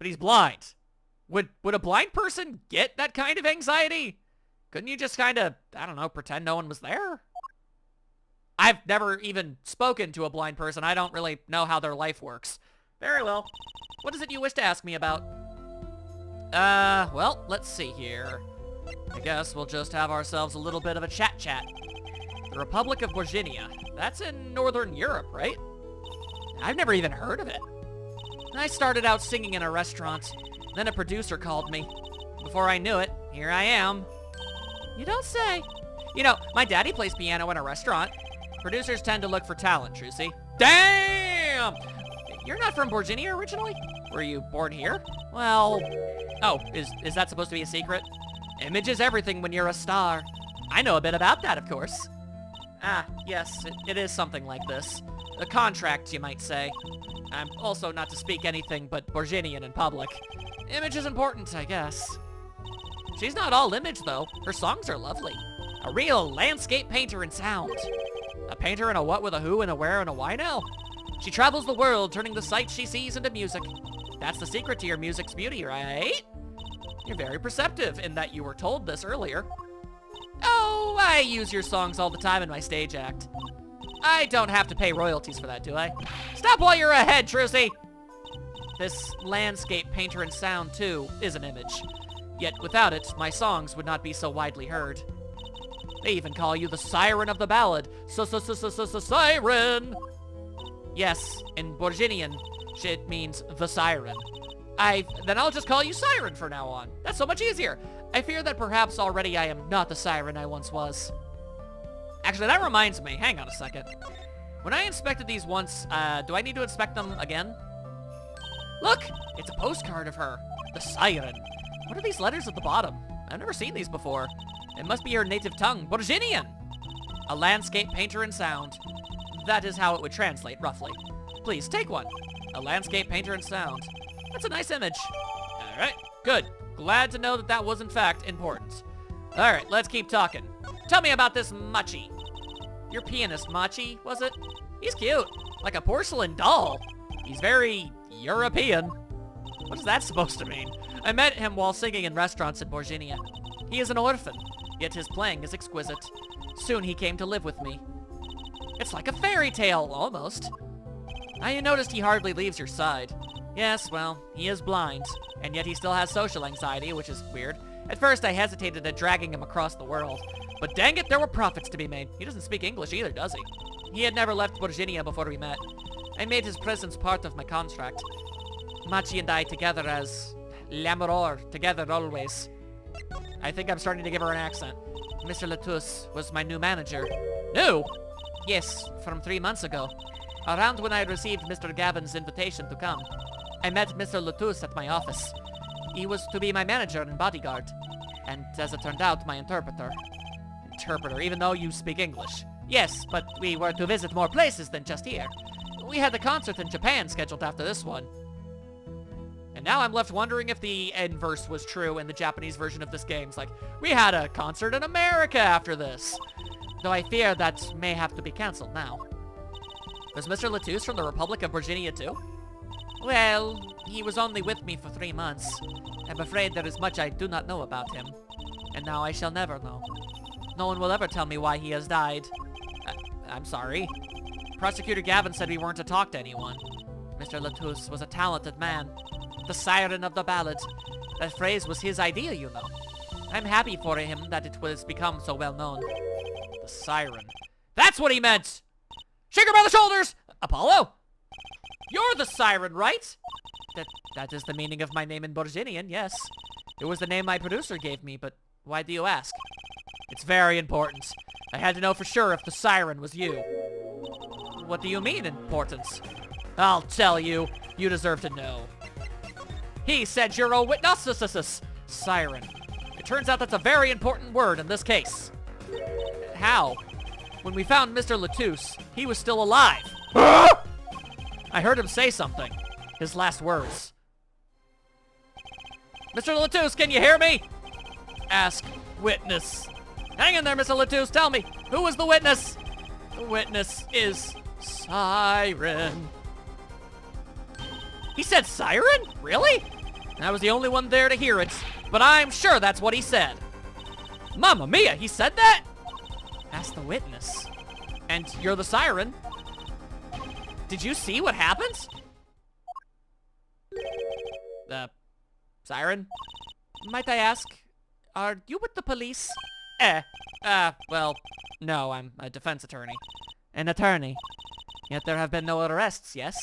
he's blind. Would a blind person get that kind of anxiety? Couldn't you just kind of, I don't know, pretend no one was there? I've never even spoken to a blind person. I don't really know how their life works. Very well. What is it you wish to ask me about? Well, let's see here. I guess we'll just have ourselves a little bit of a chat-chat. The Republic of Borginia. That's in Northern Europe, right? I've never even heard of it. I started out singing in a restaurant. Then a producer called me. Before I knew it, here I am. You don't say. You know, my daddy plays piano in a restaurant. Producers tend to look for talent, Trucy. Damn! You're not from Borginia originally? Were you born here? Well... Oh, is that supposed to be a secret? Image is everything when you're a star. I know a bit about that, of course. Ah, yes, it is something like this. A contract, you might say. I'm also not to speak anything but Borginian in public. Image is important, I guess. She's not all image, though. Her songs are lovely. A real landscape painter in sound. A painter in a what with a who and a where and a why now? She travels the world, turning the sights she sees into music. That's the secret to your music's beauty, right? You're very perceptive in that you were told this earlier. Oh, I use your songs all the time in my stage act. I don't have to pay royalties for that, do I? Stop while you're ahead, Trucy! This landscape painter in sound, too, is an image. Yet without it, my songs would not be so widely heard. They even call you the siren of the ballad. Siren! Yes, in Borginian, it means the siren. Then I'll just call you Siren from now on. That's so much easier. I fear that perhaps already I am not the siren I once was. Actually, that reminds me. Hang on a second. When I inspected these once, do I need to inspect them again? Look! It's a postcard of her. The siren. What are these letters at the bottom? I've never seen these before. It must be her native tongue. Borginian! A landscape painter in sound. That is how it would translate, roughly. Please, take one. A landscape painter in sound. That's a nice image. Alright, good. Glad to know that that was in fact important. Alright, let's keep talking. Tell me about this Machi. Your pianist, Machi, was it? He's cute. Like a porcelain doll. He's very European. What is that supposed to mean? I met him while singing in restaurants in Borginia. He is an orphan, yet his playing is exquisite. Soon he came to live with me. It's like a fairy tale, almost. I noticed he hardly leaves your side. Yes, well, he is blind, and yet he still has social anxiety, which is weird. At first, I hesitated at dragging him across the world. But dang it, there were profits to be made. He doesn't speak English either, does he? He had never left Borginia before we met. I made his presence part of my contract. Machi and I together as l'amour, together always. I think I'm starting to give her an accent. Mr. Latouche was my new manager. New? Yes, from 3 months ago. Around when I received Mr. Gavin's invitation to come. I met Mr. Latouche at my office. He was to be my manager and bodyguard. And as it turned out, my interpreter. Interpreter, even though you speak English. Yes, but we were to visit more places than just here. We had a concert in Japan scheduled after this one. And now I'm left wondering if the inverse was true in the Japanese version of this game. It's like, we had a concert in America after this. Though I fear that may have to be cancelled now. Was Mr. Latouche from the Republic of Virginia too? Well, he was only with me for 3 months. I'm afraid there is much I do not know about him. And now I shall never know. No one will ever tell me why he has died. I'm sorry. Prosecutor Gavin said we weren't to talk to anyone. Mr. Latouche was a talented man. The siren of the ballad. That phrase was his idea, you know. I'm happy for him that it was become so well known. The siren. That's what he meant! Shake her by the shoulders! Apollo? You're the siren, right? That is the meaning of my name in Borginian, yes. It was the name my producer gave me, but why do you ask? It's very important. I had to know for sure if the siren was you. What do you mean, importance? I'll tell you. You deserve to know. He said you're a witness, siren. It turns out that's a very important word in this case. How? When we found Mr. Latouche, he was still alive. I heard him say something. His last words. Mr. Latouche, can you hear me? Ask witness. Hang in there, Mr. Latouche. Tell me, who was the witness? The witness is siren. He said siren? Really? I was the only one there to hear it, but I'm sure that's what he said. Mamma mia, he said that? Ask the witness. And you're the siren. Did you see what happened? Siren? Might I ask, are you with the police? Well, no, I'm a defense attorney. An attorney? Yet there have been no arrests, yes?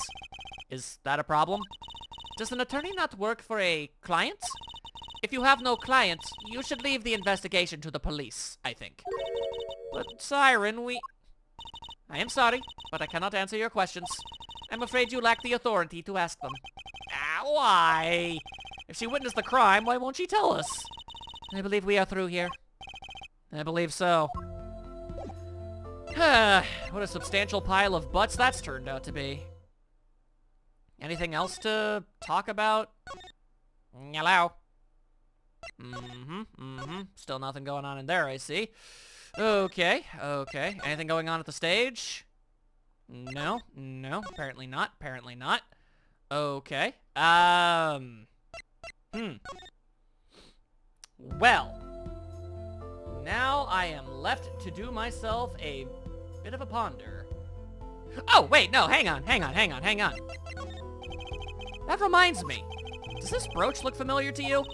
Is that a problem? Does an attorney not work for a client? If you have no client, you should leave the investigation to the police, I think. But, Siren, I am sorry, but I cannot answer your questions. I'm afraid you lack the authority to ask them. Why? If she witnessed the crime, why won't she tell us? I believe we are through here. I believe so. What a substantial pile of butts that's turned out to be. Anything else to talk about? Hello? Still nothing going on in there, I see. Okay. Anything going on at the stage? No. Apparently not. Okay. Well. Now I am left to do myself a bit of a ponder. Oh, wait, no, hang on. That reminds me. Does this brooch look familiar to you?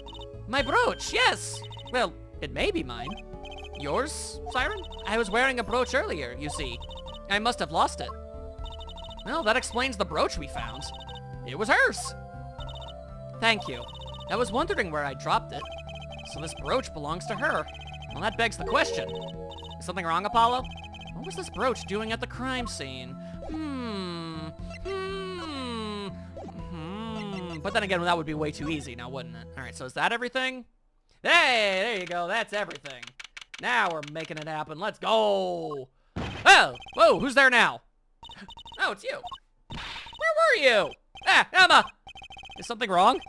My brooch, yes. Well, it may be mine. Yours, Siren? I was wearing a brooch earlier, you see. I must have lost it. Well, that explains the brooch we found. It was hers. Thank you. I was wondering where I dropped it. So this brooch belongs to her. Well, that begs the question. Is something wrong, Apollo? What was this brooch doing at the crime scene? But then again, that would be way too easy now, wouldn't it? Alright, so is that everything? Hey, there you go. That's everything. Now we're making it happen. Let's go. Oh, whoa, who's there now? Oh, it's you. Where were you? Emma. Is something wrong?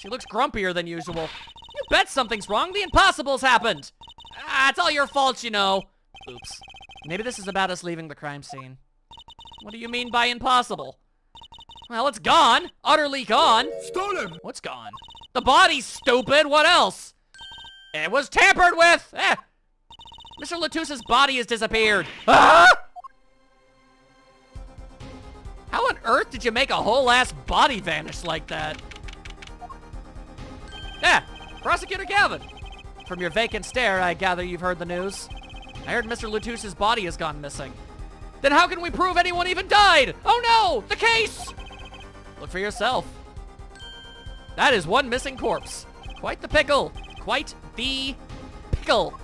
She looks grumpier than usual. You bet something's wrong. The impossible's happened. It's all your fault, you know. Oops. Maybe this is about us leaving the crime scene. What do you mean by impossible? Well, it's gone. Utterly gone. Stolen! What's gone? The body's stupid. What else? It was tampered with. Mr. Latouche's body has disappeared. Ah! How on earth did you make a whole ass body vanish like that? Prosecutor Gavin. From your vacant stare, I gather you've heard the news. I heard Mr. Latouche's body has gone missing. Then how can we prove anyone even died? Oh no! The case! Look for yourself. That is one missing corpse. Quite the pickle. Quite the pickle.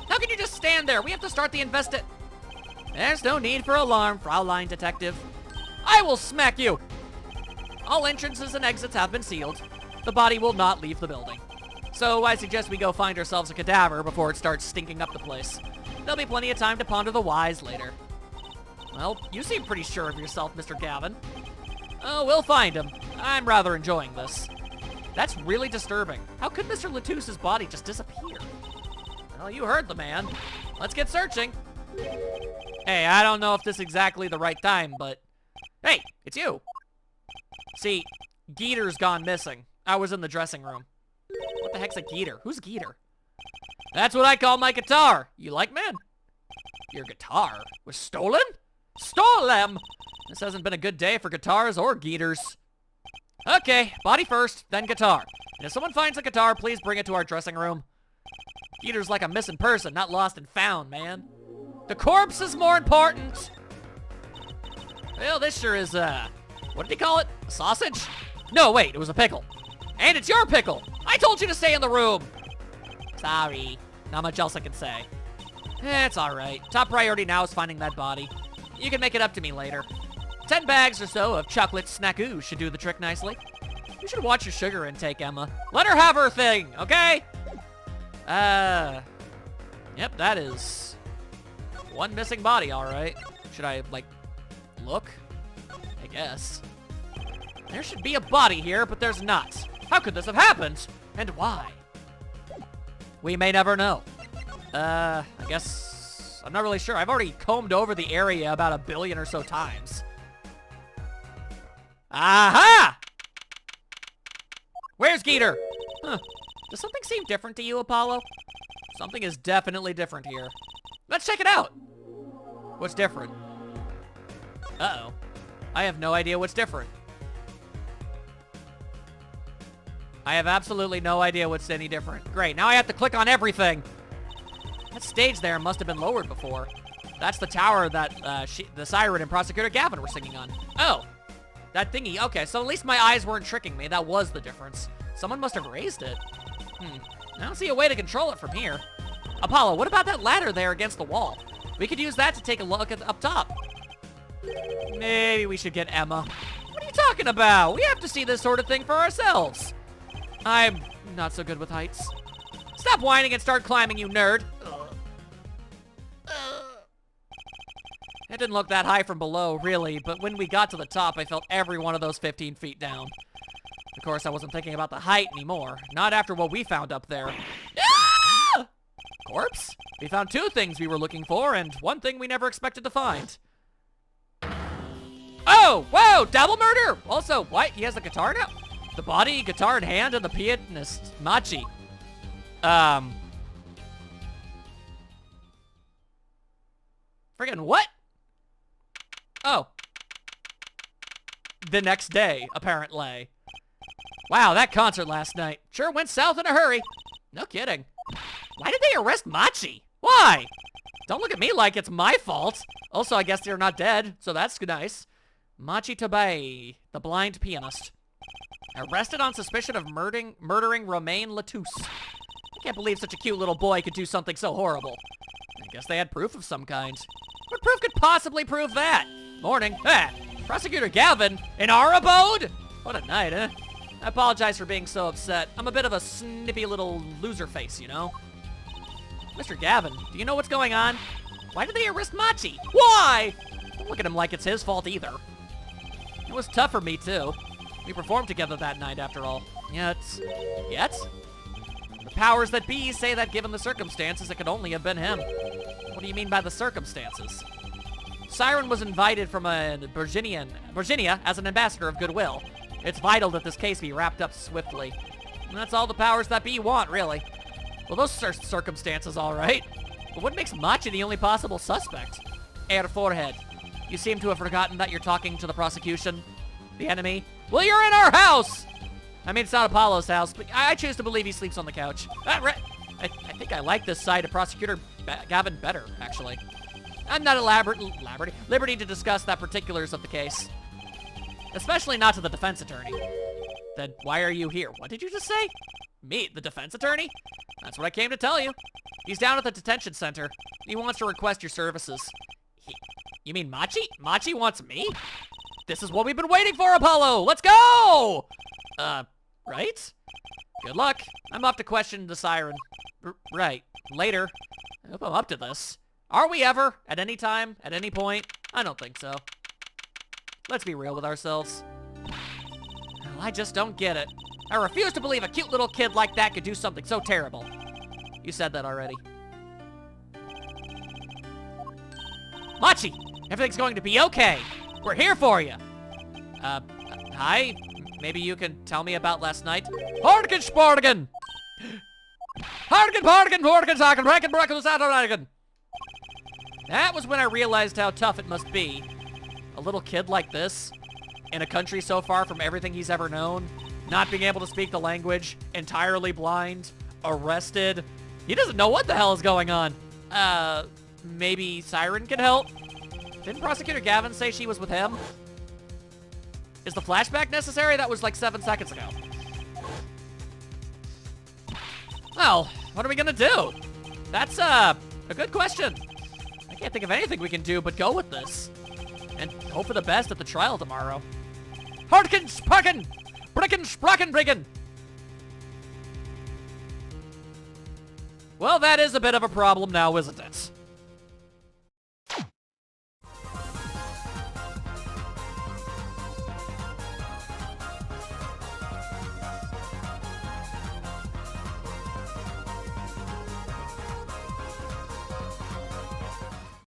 How can you just stand there? We have to start the There's no need for alarm, Fraulein Detective. I will smack you. All entrances and exits have been sealed. The body will not leave the building. So I suggest we go find ourselves a cadaver before it starts stinking up the place. There'll be plenty of time to ponder the whys later. Well, you seem pretty sure of yourself, Mr. Gavin. Oh, we'll find him. I'm rather enjoying this. That's really disturbing. How could Mr. Latouche's body just disappear? Well, you heard the man. Let's get searching. Hey, I don't know if this is exactly the right time, but... Hey, it's you. See, Geeter's gone missing. I was in the dressing room. What the heck's a Geeter? Who's Geeter? That's what I call my guitar. You like, man? Your guitar was stolen? Stolen! This hasn't been a good day for guitars or Geeters. Okay, body first, then guitar. And if someone finds a guitar, please bring it to our dressing room. Geeter's like a missing person, not lost and found, man. The corpse is more important. Well, this sure is, what did he call it? A sausage? No, wait, it was a pickle. And it's your pickle. I told you to stay in the room. Sorry. Not much else I can say. It's alright. Top priority now is finding that body. You can make it up to me later. 10 bags or so of chocolate snackoo should do the trick nicely. You should watch your sugar intake, Emma. Let her have her thing, okay? Yep, that is one missing body, alright. Should I, like, look? I guess. There should be a body here, but there's not. How could this have happened? And why? We may never know. I guess... I'm not really sure. I've already combed over the area about 1 billion or so times. Aha! Where's Geeter? Huh. Does something seem different to you, Apollo? Something is definitely different here. Let's check it out. What's different? Uh-oh. I have no idea what's different. I have absolutely no idea what's any different. Great, now I have to click on everything. That stage there must have been lowered before. That's the tower that the siren and Prosecutor Gavin were singing on. Oh, that thingy. Okay, so at least my eyes weren't tricking me. That was the difference. Someone must have raised it. I don't see a way to control it from here. Apollo, what about that ladder there against the wall? We could use that to take a look at up top. Maybe we should get Emma. What are you talking about? We have to see this sort of thing for ourselves. I'm not so good with heights. Stop whining and start climbing, you nerd. It didn't look that high from below, really, but when we got to the top, I felt every one of those 15 feet down. Of course, I wasn't thinking about the height anymore. Not after what we found up there. Ah! Corpse? We found 2 things we were looking for, and 1 thing we never expected to find. Oh, whoa, double murder! Also, what? He has a guitar now? The body, guitar in hand, and the pianist, Machi. Friggin' what? Oh. The next day, apparently. Wow, that concert last night sure went south in a hurry. No kidding. Why did they arrest Machi? Why? Don't look at me like it's my fault. Also, I guess they're not dead, so that's nice. Machi Tabay, the blind pianist. Arrested on suspicion of murdering Romain Latouche. I can't believe such a cute little boy could do something so horrible. I guess they had proof of some kind. What proof could possibly prove that? Morning. Ah, Prosecutor Gavin, in our abode? What a night, eh? I apologize for being so upset. I'm a bit of a snippy little loser face, you know? Mr. Gavin, do you know what's going on? Why did they arrest Machi? Why? Don't look at him like it's his fault either. It was tough for me, too. We performed together that night, after all. Yet? The powers that be say that given the circumstances, it could only have been him. What do you mean by the circumstances? Siren was invited from Virginia as an ambassador of goodwill. It's vital that this case be wrapped up swiftly. And that's all the powers that be want, really. Well, those are circumstances, all right. But what makes Machi the only possible suspect? Air forehead. You seem to have forgotten that you're talking to the prosecution. The enemy. Well, you're in our house! I mean, it's not Apollo's house, but I choose to believe he sleeps on the couch. I think I like this side of Prosecutor Gavin better, actually. I'm not at liberty to discuss the particulars of the case. Especially not to the defense attorney. Then why are you here? What did you just say? Me, the defense attorney? That's what I came to tell you. He's down at the detention center. He wants to request your services. You mean Machi? Machi wants me? This is what we've been waiting for, Apollo! Let's go! Right? Good luck. I'm off to question the siren. Right. Later. I hope I'm up to this. Are we ever? At any time? At any point? I don't think so. Let's be real with ourselves. Well, I just don't get it. I refuse to believe a cute little kid like that could do something so terrible. You said that already. Machi, everything's going to be okay. We're here for you. Hi? Maybe you can tell me about last night? Hardigan Spartigan! Hardigan Pardigan Pordigan Socken Bracken Bracken Saturdagan! That was when I realized how tough it must be. A little kid like this, in a country so far from everything he's ever known, not being able to speak the language, entirely blind, arrested. He doesn't know what the hell is going on. Maybe Siren can help? Didn't Prosecutor Gavin say she was with him? Is the flashback necessary? That was like 7 seconds ago. Well, what are we gonna do? That's, a good question. I can't think of anything we can do but go with this. And hope for the best at the trial tomorrow. Harkin Sparkin! Bricken Sprocken Bricken! Well, that is a bit of a problem now, isn't it?